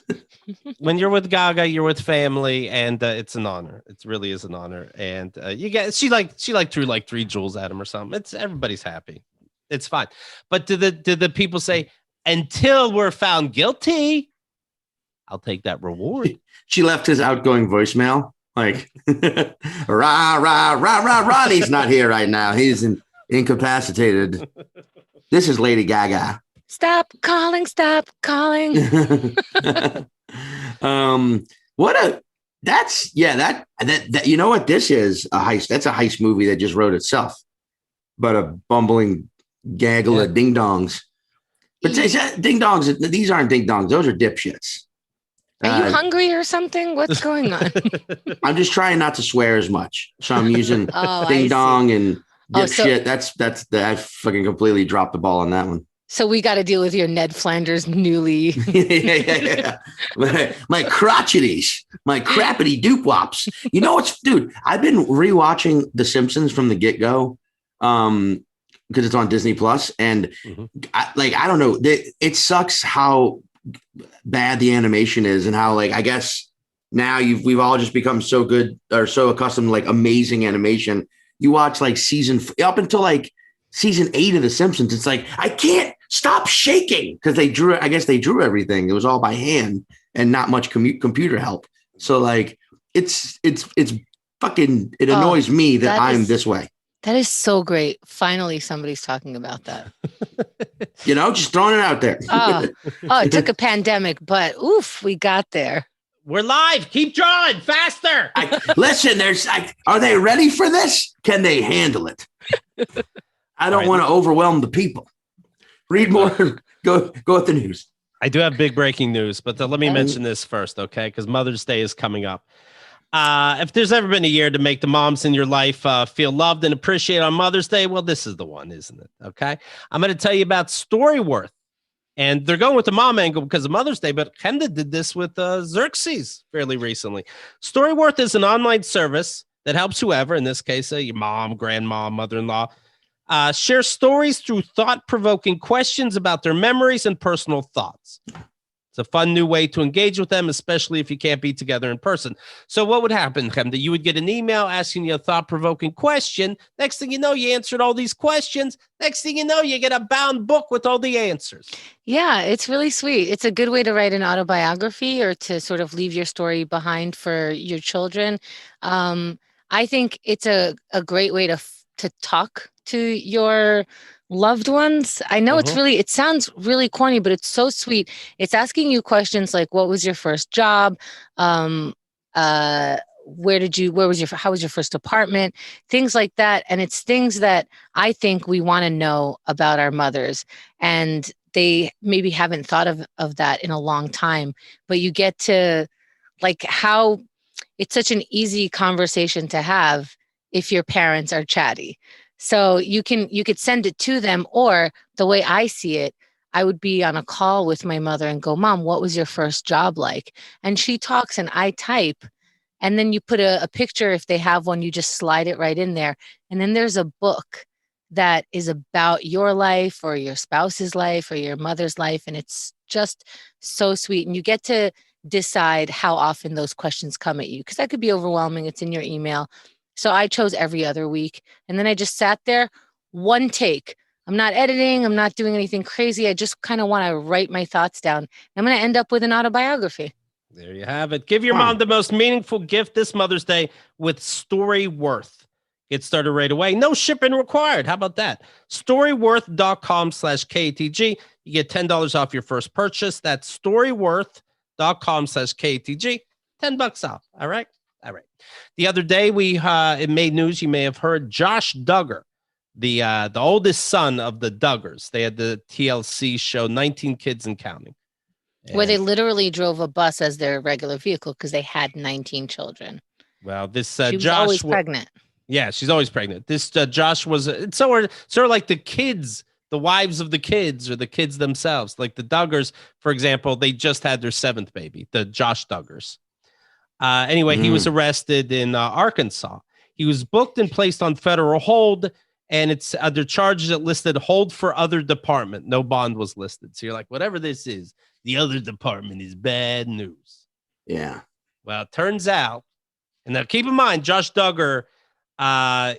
Speaker 1: when you're with Gaga, you're with family, and it's an honor. It really is an honor. And she threw like 3 jewels at him or something. Everybody's happy. It's fine. But did the people say, until we're found guilty, I'll take that reward?
Speaker 3: She left his outgoing voicemail. Like, Ronnie's not here right now. He's incapacitated. This is Lady Gaga.
Speaker 2: Stop calling.
Speaker 3: That you know what this is? A heist. That's a heist movie that just wrote itself. But a bumbling gaggle of ding dongs But ding dongs, these aren't ding dongs. Those are dipshits.
Speaker 2: Are you hungry or something? What's going on?
Speaker 3: I'm just trying not to swear as much. So I'm using ding dong and dipshit. I fucking completely dropped the ball on that one.
Speaker 2: So we got to deal with your Ned Flanders newly.
Speaker 3: yeah. My crotcheties, my crappity doop-wops. You know what's, dude, I've been rewatching The Simpsons from the get-go. Because it's on Disney Plus, and I don't know. It sucks how bad the animation is, and how I guess now we've all just become so good or so accustomed to amazing animation. You watch up until season 8 of The Simpsons. It's I can't stop shaking because they drew. I guess they drew everything. It was all by hand and not much computer help. So it's fucking. It annoys me that I'm this way.
Speaker 2: That is so great. Finally, somebody's talking about that.
Speaker 3: Just throwing it out there.
Speaker 2: It took a pandemic, but oof, we got there.
Speaker 1: We're live. Keep drawing faster.
Speaker 3: Listen, are they ready for this? Can they handle it? I don't want to overwhelm the people. Read more. Go with the news.
Speaker 1: I do have big breaking news, but let me mention this first, okay? Because Mother's Day is coming up. If there's ever been a year to make the moms in your life feel loved and appreciated on Mother's Day, well, this is the one, isn't it? Okay. I'm going to tell you about Storyworth, and they're going with the mom angle because of Mother's Day, but Chemda did this with Xerxes fairly recently. Storyworth is an online service that helps whoever, in this case, your mom, grandma, mother-in-law, share stories through thought-provoking questions about their memories and personal thoughts. It's a fun new way to engage with them, especially if you can't be together in person. So what would happen, Chemda? You would get an email asking you a thought-provoking question. Next thing you know, you answered all these questions. Next thing you know, you get a bound book with all the answers.
Speaker 2: Yeah, it's really sweet. It's a good way to write an autobiography or to sort of leave your story behind for your children. I think it's a great way to talk to your loved ones. I know it sounds really corny, but it's so sweet. It's asking you questions like, what was your first job? How was your first apartment? Things like that. And it's things that I think we want to know about our mothers. And they maybe haven't thought of that in a long time, but you get to how it's such an easy conversation to have if your parents are chatty. So you could send it to them, or the way I see it, I would be on a call with my mother and go, Mom, what was your first job like? And she talks and I type, and then you put a picture. If they have one, you just slide it right in there. And then there's a book that is about your life or your spouse's life or your mother's life. And it's just so sweet. And you get to decide how often those questions come at you, because that could be overwhelming. It's in your email. So I chose every other week. And then I just sat there, one take. I'm not editing. I'm not doing anything crazy. I just kind of want to write my thoughts down. I'm going to end up with an autobiography.
Speaker 1: There you have it. Give your mom the most meaningful gift this Mother's Day with Storyworth. Get started right away. No shipping required. How about that? Storyworth.com/KATG. You get $10 off your first purchase. That's Storyworth.com/KATG. $10 off. All right. All right. The other day, it made news. You may have heard Josh Duggar, the oldest son of the Duggars. They had the TLC show 19 Kids and Counting,
Speaker 2: where they literally drove a bus as their regular vehicle because they had 19 children.
Speaker 1: Well, this
Speaker 2: she was
Speaker 1: Josh
Speaker 2: always pregnant.
Speaker 1: Yeah, she's always pregnant. This Josh was it's sort of like the kids, the wives of the kids, or the kids themselves. Like the Duggars, for example, they just had their 7th baby, the Josh Duggars. Anyway, he was arrested in Arkansas. He was booked and placed on federal hold, and it's under charges that listed hold for other department. No bond was listed. So you're like, whatever this is, the other department is bad news.
Speaker 3: Yeah.
Speaker 1: Well, it turns out, and now keep in mind, Josh Duggar,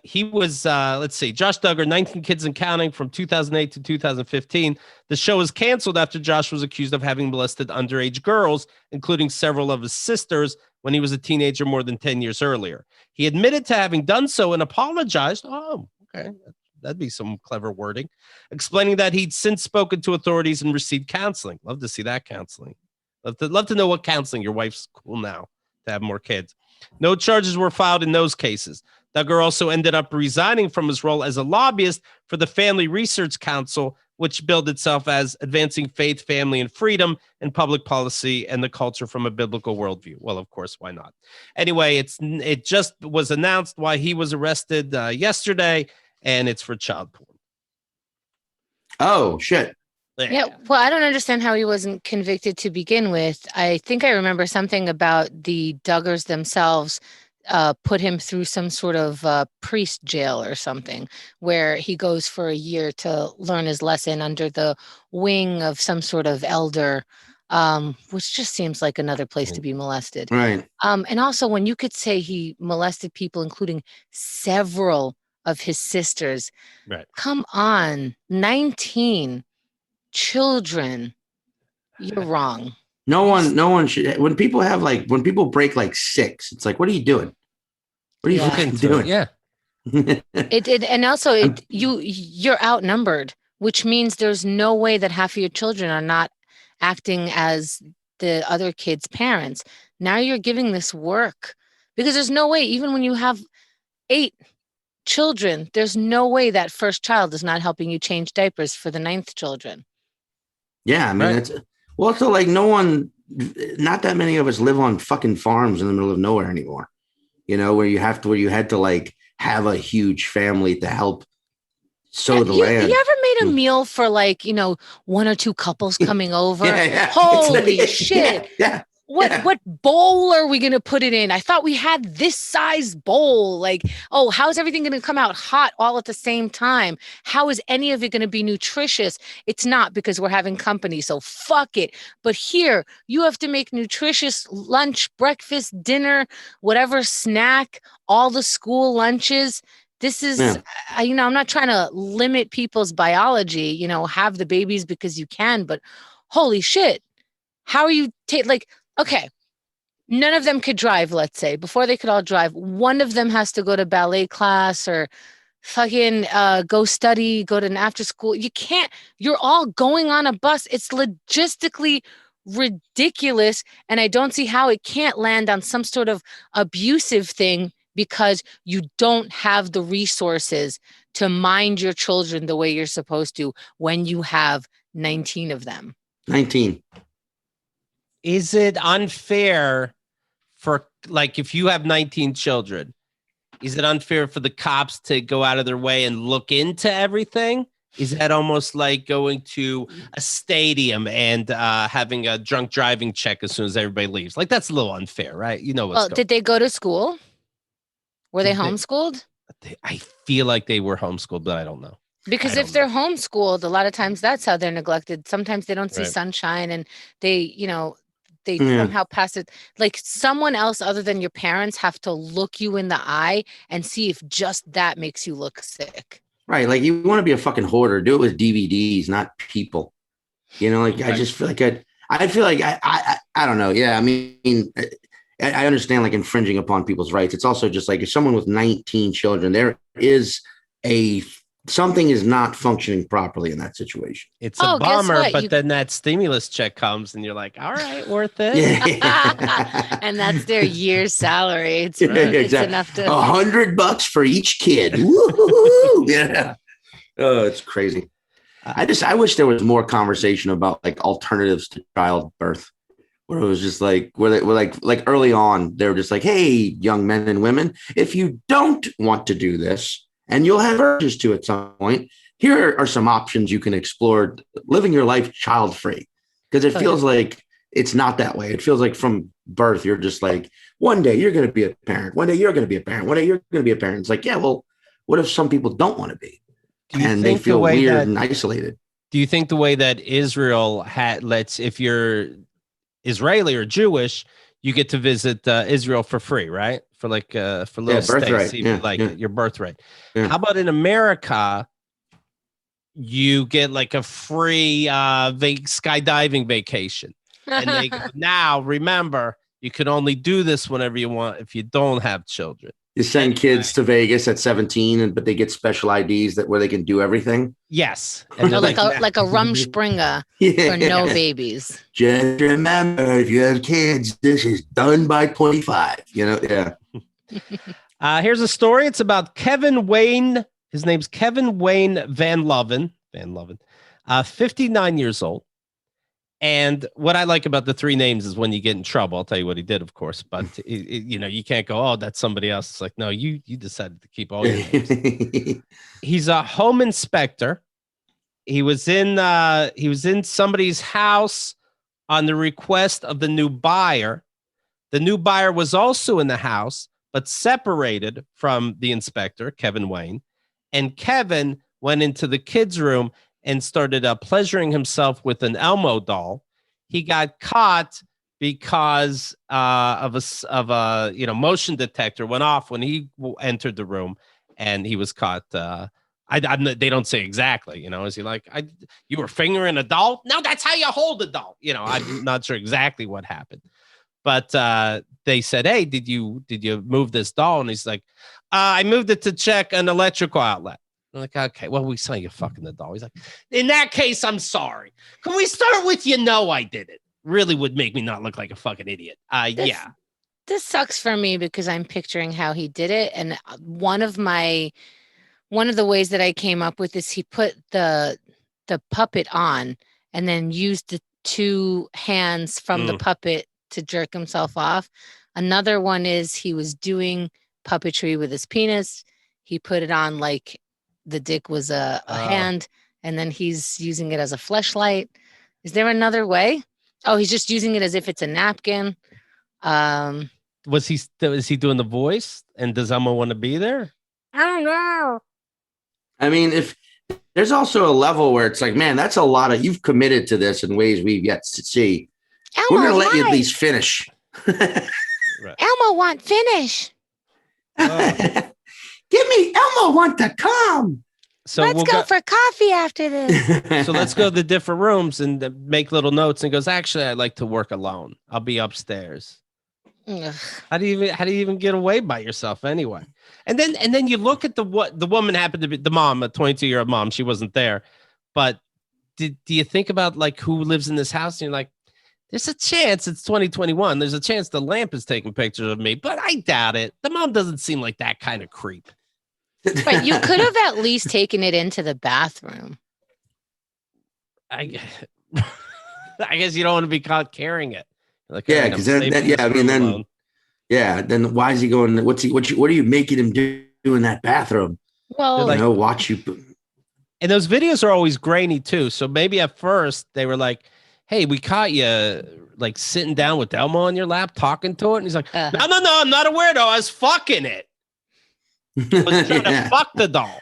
Speaker 1: he was, Josh Duggar, 19 Kids and Counting from 2008 to 2015. The show was canceled after Josh was accused of having molested underage girls, including several of his sisters, when he was a teenager more than 10 years earlier. He admitted to having done so and apologized. Oh, okay. That'd be some clever wording. Explaining that he'd since spoken to authorities and received counseling. Love to see that counseling. Love to know what counseling. Your wife's cool now to have more kids. No charges were filed in those cases. Duggar also ended up resigning from his role as a lobbyist for the Family Research Council, which billed itself as advancing faith, family, and freedom and public policy and the culture from a biblical worldview. Well, of course, why not? Anyway, it just was announced why he was arrested yesterday, and it's for child porn.
Speaker 3: Oh, shit.
Speaker 2: Yeah, well, I don't understand how he wasn't convicted to begin with. I think I remember something about the Duggars themselves put him through some sort of priest jail or something, where he goes for a year to learn his lesson under the wing of some sort of elder, which just seems like another place to be molested.
Speaker 3: Right.
Speaker 2: And also, when you could say he molested people, including several of his sisters,
Speaker 1: Right.
Speaker 2: Come on, 19 children. You're wrong.
Speaker 3: No one should. When people break like 6, it's like, what are you doing? What are you fucking doing?
Speaker 1: Yeah.
Speaker 2: And also you're outnumbered, which means there's no way that half of your children are not acting as the other kids' parents. Now you're giving this work, because there's no way, even when you have 8 children, there's no way that first child is not helping you change diapers for the 9th children.
Speaker 3: Yeah, I mean, it's also like not that many of us live on fucking farms in the middle of nowhere anymore. You know, where you had to like have a huge family to help sow the land.
Speaker 2: You ever made a meal for like, 1 or 2 couples coming over?
Speaker 3: Yeah.
Speaker 2: Holy shit.
Speaker 3: Yeah.
Speaker 2: What bowl are we going to put it in? I thought we had this size bowl. Like, oh, how's everything going to come out hot all at the same time? How is any of it going to be nutritious? It's not, because we're having company. So fuck it. But here you have to make nutritious lunch, breakfast, dinner, whatever snack, all the school lunches. This is, I'm not trying to limit people's biology, have the babies because you can, but holy shit. How are you okay, none of them could drive, let's say. Before they could all drive, one of them has to go to ballet class or fucking go study, go to an after school. You can't, you're all going on a bus. It's logistically ridiculous. And I don't see how it can't land on some sort of abusive thing, because you don't have the resources to mind your children the way you're supposed to when you have 19 of them.
Speaker 3: 19.
Speaker 1: Is it unfair for, like, if you have 19 children, is it unfair for the cops to go out of their way and look into everything? Is that almost like going to a stadium and having a drunk driving check as soon as everybody leaves? Like, that's a little unfair, right?
Speaker 2: Did they go to school? Were they homeschooled?
Speaker 1: I feel like they were homeschooled, but I don't know.
Speaker 2: Because if they're homeschooled, a lot of times that's how they're neglected. Sometimes they don't see sunshine, and they somehow pass it. Like, someone else other than your parents have to look you in the eye and see if just that makes you look sick.
Speaker 3: Right. Like, you want to be a fucking hoarder, do it with DVDs, not people. I just feel like I don't know. Yeah. I mean, I understand like infringing upon people's rights. It's also just like, if someone with 19 children, there is something is not functioning properly in that situation.
Speaker 1: It's a bummer, but then that stimulus check comes and you're like, all right, worth it.
Speaker 3: Yeah.
Speaker 2: And that's their year's salary. It's enough to
Speaker 3: $100 for each kid. Woo-hoo-hoo. Yeah. Oh, it's crazy. I wish there was more conversation about like alternatives to childbirth, where it was just like, where they were like early on, they were just like, hey, young men and women, if you don't want to do this, and you'll have urges to at some point, here are some options you can explore living your life child-free. Because it feels like it's not that way. It feels like from birth, you're just like, one day you're going to be a parent. One day you're going to be a parent. One day you're going to be a parent. It's like, yeah, well, what if some people don't want to be? And they feel weird and isolated.
Speaker 1: Do you think the way that Israel if you're Israeli or Jewish, you get to visit Israel for free, right? For little stays, your birthright. Yeah. How about in America? You get like a free skydiving vacation, and they go, now remember, you can only do this whenever you want if you don't have children.
Speaker 3: You send kids to Vegas at 17, but they get special IDs where they can do everything.
Speaker 1: Yes,
Speaker 2: and like a Rumspringa for no babies.
Speaker 3: Just remember, if you have kids, this is done by 25. Yeah.
Speaker 1: Here's a story. It's about Kevin Wayne. His name's Kevin Wayne Van Loven. 59 years old. And what I like about the three names is when you get in trouble, I'll tell you what he did, of course, but you can't go, oh, that's somebody else. It's like, no, you decided to keep all your names. He's a home inspector. He was in somebody's house on the request of the new buyer. The new buyer was also in the house, but separated from the inspector, Kevin Wayne. And Kevin went into the kids' room and started pleasuring himself with an Elmo doll. He got caught because of a motion detector went off when he entered the room, and he was caught. They don't say exactly. Is he like, you were fingering a doll? No, that's how you hold a doll. I'm not sure exactly what happened, but they said, hey, did you move this doll? And he's like, I moved it to check an electrical outlet. I'm like, okay, well, we saw you fucking the doll. He's like, in that case, I'm sorry. Can we start with, I did it? Really would make me not look like a fucking idiot. Yeah.
Speaker 2: This sucks for me because I'm picturing how he did it. And one of the ways that I came up with is he put the puppet on and then used the two hands from the puppet to jerk himself off. Another one is he was doing puppetry with his penis. He put it on like the dick was a hand, and then he's using it as a fleshlight. Is there another way? Oh, he's just using it as if it's a napkin.
Speaker 1: Is he doing the voice? And does Elmo want to be there?
Speaker 2: I don't know.
Speaker 3: I mean, if there's also a level where it's like, man, that's a lot of, you've committed to this in ways we've yet to see. We're going to let you at least finish.
Speaker 1: Right.
Speaker 2: Elmo want finish.
Speaker 3: Give me Elmo want to come.
Speaker 1: So
Speaker 2: let's go for coffee after this.
Speaker 1: So let's go to the different rooms and make little notes. And goes, actually, I like to work alone. I'll be upstairs.
Speaker 2: Ugh.
Speaker 1: How do you even get away by yourself anyway? And then you look at the woman happened to be the mom, a 22-year-old mom. She wasn't there, but do you think about like who lives in this house? And you're like, there's a chance it's 2021. There's a chance the lamp is taking pictures of me, but I doubt it. The mom doesn't seem like that kind of creep.
Speaker 2: But you could have at least taken it into the bathroom.
Speaker 1: I guess you don't want to be caught carrying it. Like,
Speaker 3: yeah, because then why is he going? What are you making him do in that bathroom?
Speaker 2: Well,
Speaker 3: watch you.
Speaker 1: And those videos are always grainy too. So maybe at first they were like, hey, we caught you like sitting down with Elmo on your lap talking to it. And he's like, no, I'm not a weirdo. I was fucking it. I was trying to fuck the doll.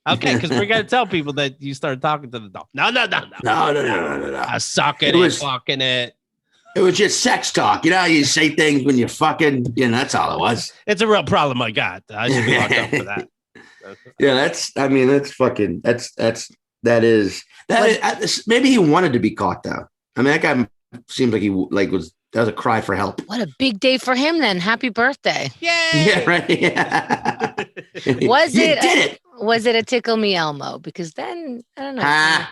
Speaker 1: Okay, because we're going to tell people that you started talking to the doll. No. I was sucking it, fucking it.
Speaker 3: It was just sex talk. You say things when you're fucking, that's all it was.
Speaker 1: It's a real problem I got. I should be locked up for that.
Speaker 3: Yeah, that is maybe he wanted to be caught though. I mean, that guy seems like that was a cry for help.
Speaker 2: What a big day for him then. Happy birthday.
Speaker 1: Yay!
Speaker 3: Yeah, right. Yeah.
Speaker 2: Was it a tickle me Elmo? Because then I don't know.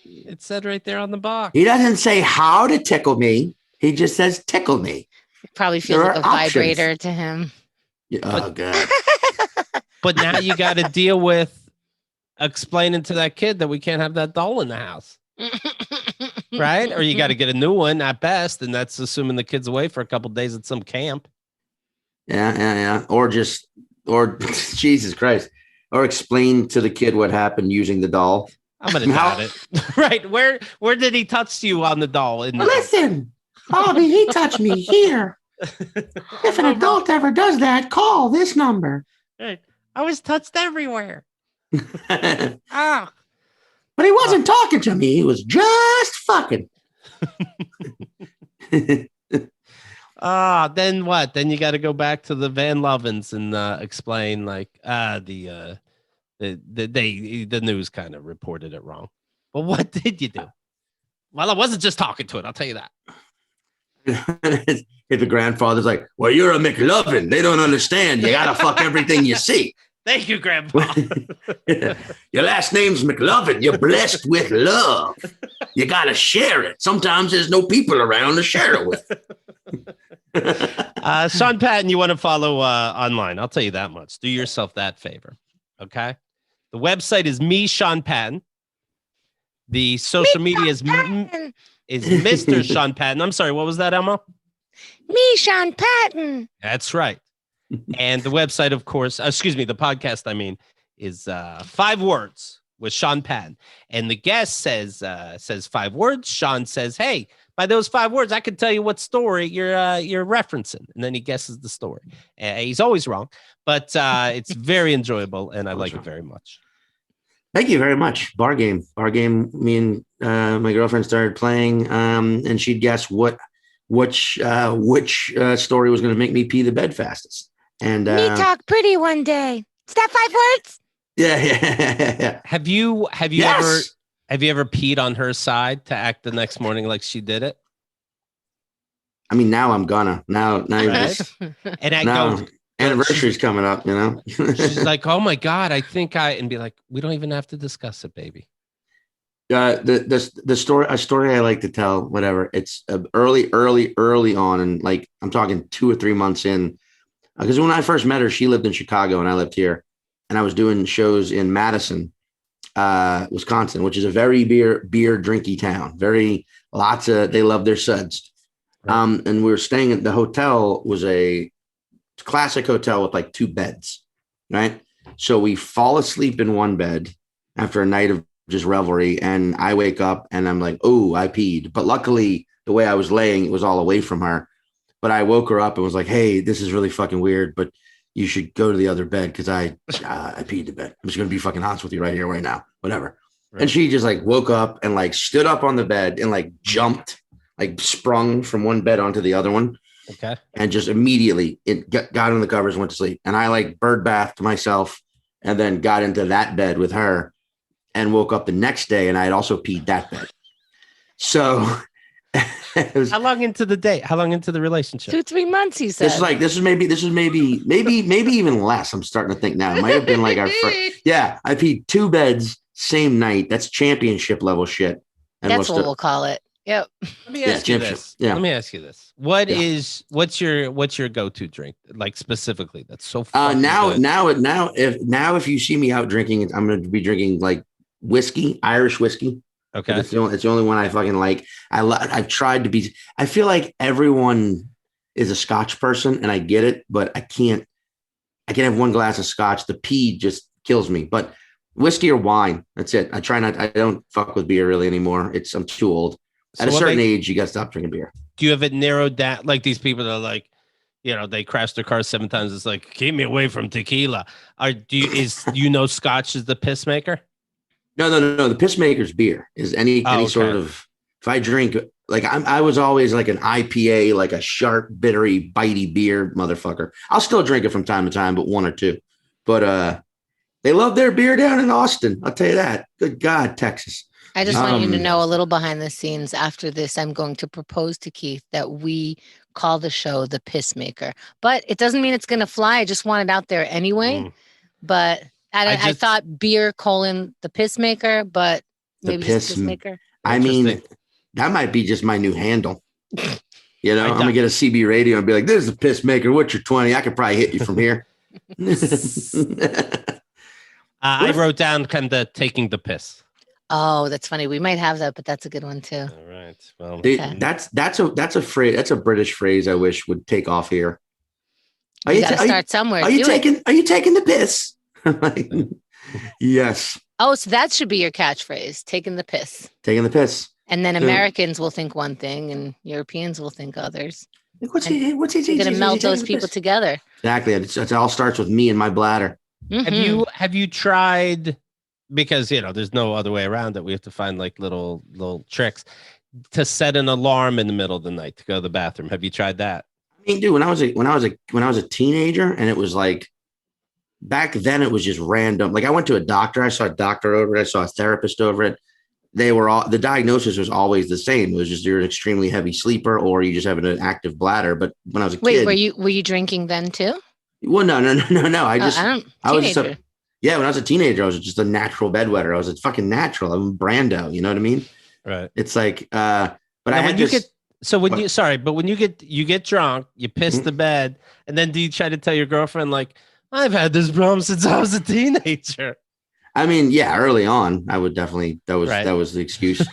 Speaker 1: It said right there on the box.
Speaker 3: He doesn't say how to tickle me. He just says tickle me.
Speaker 2: It probably feels like a vibrator to him.
Speaker 3: Oh, God.
Speaker 1: But now you got to deal with explaining to that kid that we can't have that doll in the house. Right? Or you got to get a new one at best. And that's assuming the kid's away for a couple of days at some camp.
Speaker 3: Yeah. Or Jesus Christ. Or explain to the kid what happened using the doll.
Speaker 1: I'm going to doubt it. Right. Where did he touch you on the doll?
Speaker 3: Listen, Bobby, he touched me here. If an adult ever does that, call this number.
Speaker 1: Right. I was touched everywhere.
Speaker 3: But he wasn't talking to me. He was just fucking.
Speaker 1: Then what? Then you got to go back to the Van Lovens and explain like the news kind of reported it wrong. Well, what did you do? Well, I wasn't just talking to it. I'll tell you that.
Speaker 3: If the grandfather's like, well, you're a McLovin. They don't understand. You got to fuck everything you see.
Speaker 1: Thank you, Grandpa.
Speaker 3: Your last name's McLovin. You're blessed with love. You got to share it. Sometimes there's no people around to share it with.
Speaker 1: Sean Patton, you want to follow online. I'll tell you that much. Do yourself that favor. Okay. The website is me, Sean Patton. The social media is Mr. Sean Patton. I'm sorry, what was that, Elmo?
Speaker 2: Me, Sean Patton.
Speaker 1: That's right. And the website, of course, the podcast, I mean, is 5 words with Sean Patton. And the guest says 5 words. Sean says, hey, by those 5 words, I could tell you what story you're referencing. And then he guesses the story. He's always wrong, but it's very enjoyable, and I like it very much.
Speaker 3: Thank you very much. Bar game. Me and my girlfriend started playing, and she'd guess which story was going to make me pee the bed fastest. And
Speaker 2: me talk pretty one day. Is that 5 words?
Speaker 3: Yeah.
Speaker 1: Have you ever peed on her side to act the next morning like she did it?
Speaker 3: I mean, now I'm gonna. Now
Speaker 1: right? And
Speaker 3: anniversary's coming up, you know.
Speaker 1: She's like, oh my God, and be like, we don't even have to discuss it, baby.
Speaker 3: A story I like to tell, whatever. It's early on, and like I'm talking 2 or 3 months in, because when I first met her, she lived in Chicago and I lived here, and I was doing shows in Madison, Wisconsin, which is a very beer drinky town. They love their suds. Right. And we were staying at the hotel was a classic hotel with like 2 beds, right? So we fall asleep in one bed after a night of just revelry, and I wake up and I'm like, oh, I peed. But luckily, the way I was laying, it was all away from her. But I woke her up and was like, hey, this is really fucking weird, but you should go to the other bed because I peed the bed. I'm just gonna be fucking honest with you right here, right now, whatever. Right. And she just like woke up and like stood up on the bed and like jumped, like sprung from one bed onto the other one.
Speaker 1: Okay. And
Speaker 3: just immediately it got on the covers and went to sleep. And I like bird bathed myself and then got into that bed with her and woke up the next day and I had also peed that bed. So
Speaker 1: how long into the date? How long into the relationship?
Speaker 2: 2-3 months, he said.
Speaker 3: This is maybe even less. I'm starting to think now. It might have been like our first. Yeah, I peed 2 beds same night. That's championship level shit. And
Speaker 2: that's what we'll call it. Yep.
Speaker 1: Let me ask you this.
Speaker 3: Yeah.
Speaker 1: Let me ask you this. What's your go-to drink? Like specifically, that's so fun.
Speaker 3: Now if you see me out drinking, I'm going to be drinking like whiskey, Irish whiskey.
Speaker 1: Okay.
Speaker 3: It's the only one I fucking like. I've tried to be. I feel like everyone is a Scotch person, and I get it, but I can't have one glass of Scotch. The pee just kills me. But whiskey or wine, that's it. I don't fuck with beer really anymore. I'm too old. At a certain age, you got to stop drinking beer.
Speaker 1: Do you have it narrowed down? Like these people that are like, they crash their cars 7 times. It's like, keep me away from tequila. Scotch is the Pissmaker?
Speaker 3: No. The Pissmaker's beer is any sort of. If I drink, like I was always like an IPA, like a sharp, bittery, bitey beer motherfucker. I'll still drink it from time to time, but 1 or 2. But they love their beer down in Austin. I'll tell you that. Good God, Texas.
Speaker 2: I just want you to know a little behind the scenes. After this, I'm going to propose to Keith that we call the show the Pissmaker. But it doesn't mean it's going to fly. I just want it out there anyway. But I thought beer : the Pissmaker, but maybe just Pissmaker.
Speaker 3: I mean, that might be just my new handle. I'm going to get a CB radio and be like, this is the Pissmaker. What's your 20? I could probably hit you from here.
Speaker 1: I wrote down kind of taking the piss.
Speaker 2: Oh, that's funny. We might have that, but that's a good one too.
Speaker 1: All right. Well,
Speaker 3: that's a phrase. That's a British phrase I wish would take off here.
Speaker 2: You got to start somewhere.
Speaker 3: Are you taking the piss? Yes.
Speaker 2: Oh, so that should be your catchphrase. Taking the piss.
Speaker 3: Taking the piss.
Speaker 2: And then Americans will think one thing and Europeans will think others.
Speaker 3: What's he
Speaker 2: You're going to melt those people together.
Speaker 3: Exactly. It all starts with me and my bladder.
Speaker 2: Mm-hmm.
Speaker 1: Have you tried, because there's no other way around it, we have to find like little tricks to set an alarm in the middle of the night to go to the bathroom? Have you tried that?
Speaker 3: I mean, dude, when I was a teenager, and it was like back then it was just random. Like I went to a doctor, I saw a doctor over it, I saw a therapist over it. The diagnosis was always the same. It was just you're an extremely heavy sleeper or you just have an active bladder. But when I was a kid,
Speaker 2: were you drinking then too?
Speaker 3: Well, no. I was
Speaker 2: when
Speaker 3: I was a teenager, I was just a natural bedwetter. I was a fucking natural. I'm Brando. You know what I mean?
Speaker 1: Right.
Speaker 3: It's like, but
Speaker 1: now,
Speaker 3: I had
Speaker 1: when you get drunk, you piss the bed, and then do you try to tell your girlfriend like, I've had this problem since I was a teenager?
Speaker 3: I mean, yeah, early on, I would definitely, that
Speaker 1: Right.
Speaker 3: was the excuse.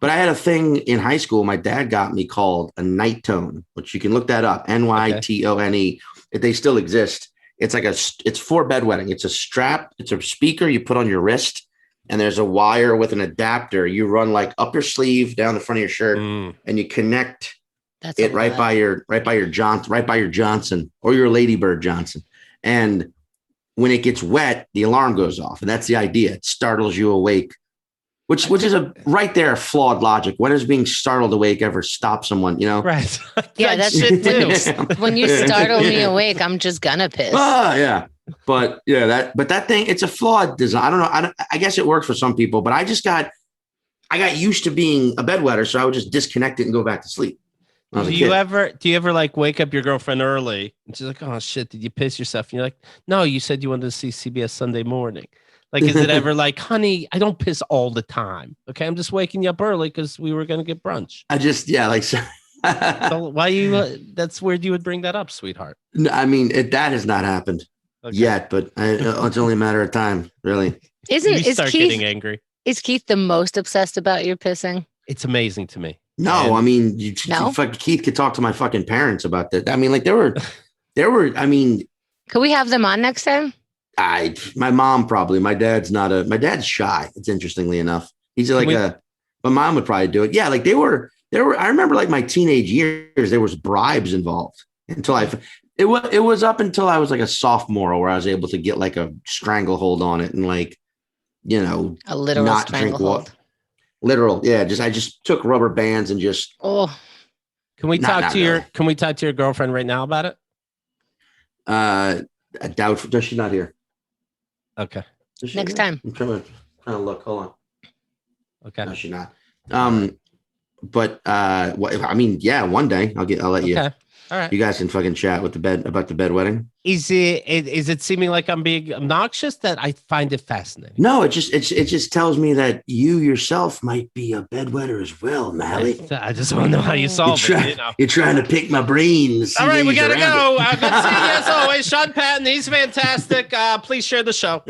Speaker 3: But I had a thing in high school. My dad got me called a night tone, which you can look that up. NYTONE. They still exist. It's like it's for bedwetting. It's a strap. It's a speaker you put on your wrist, and there's a wire with an adapter. You run like up your sleeve, down the front of your shirt, and you connect it right by your Johnson or your Ladybird Johnson. And when it gets wet, the alarm goes off, and that's the idea. It startles you awake, which is a right there flawed logic. When does being startled awake ever stop someone? You know,
Speaker 1: right?
Speaker 2: Yeah, that's
Speaker 1: shit too.
Speaker 2: when you startle me awake, I'm just gonna piss.
Speaker 3: Yeah. But yeah, that thing, it's a flawed design. I don't know. I guess it works for some people, but I got used to being a bedwetter, so I would just disconnect it and go back to sleep.
Speaker 1: Do you ever like wake up your girlfriend early and she's like, oh shit, did you piss yourself? And you're like, no, you said you wanted to see CBS Sunday Morning. Like, is it ever like, honey, I don't piss all the time. Okay. I'm just waking you up early because we were going to get brunch. So why that's weird you would bring that up, sweetheart.
Speaker 3: No, I mean, that has not happened yet, but it's only a matter of time, really.
Speaker 2: Is Keith
Speaker 1: getting angry?
Speaker 2: Is Keith the most obsessed about your pissing?
Speaker 1: It's amazing to me.
Speaker 3: No, I mean, Keith could talk to my fucking parents about that. I mean, like there were, I mean,
Speaker 2: could we have them on next time?
Speaker 3: My mom probably. My dad's shy. It's interestingly enough. He's like my mom would probably do it. Yeah, like they were. I remember like my teenage years, there was bribes involved it was up until I was like a sophomore where I was able to get like a stranglehold on it and like, you know,
Speaker 2: a literal
Speaker 3: not
Speaker 2: stranglehold.
Speaker 3: drink water. Literal. Yeah. I just took rubber bands and just.
Speaker 2: Oh,
Speaker 1: can we talk to your girlfriend right now about it?
Speaker 3: I doubt. Does she not here?
Speaker 1: Okay.
Speaker 2: Next time.
Speaker 3: I'm trying to look. Hold on.
Speaker 1: Okay.
Speaker 3: No, she's not. But I mean, yeah, one day I'll let you.
Speaker 1: Okay. All right.
Speaker 3: You guys can fucking chat about the bedwetting.
Speaker 1: Is it seeming like I'm being obnoxious? That I find it fascinating.
Speaker 3: No, it just tells me that you yourself might be a bedwetter as well, Mally.
Speaker 1: I just want to know how you solve it. You know?
Speaker 3: You're trying to pick my brains.
Speaker 1: All right, we gotta go. Good seeing you as always, Sean Patton. He's fantastic. Please share the show.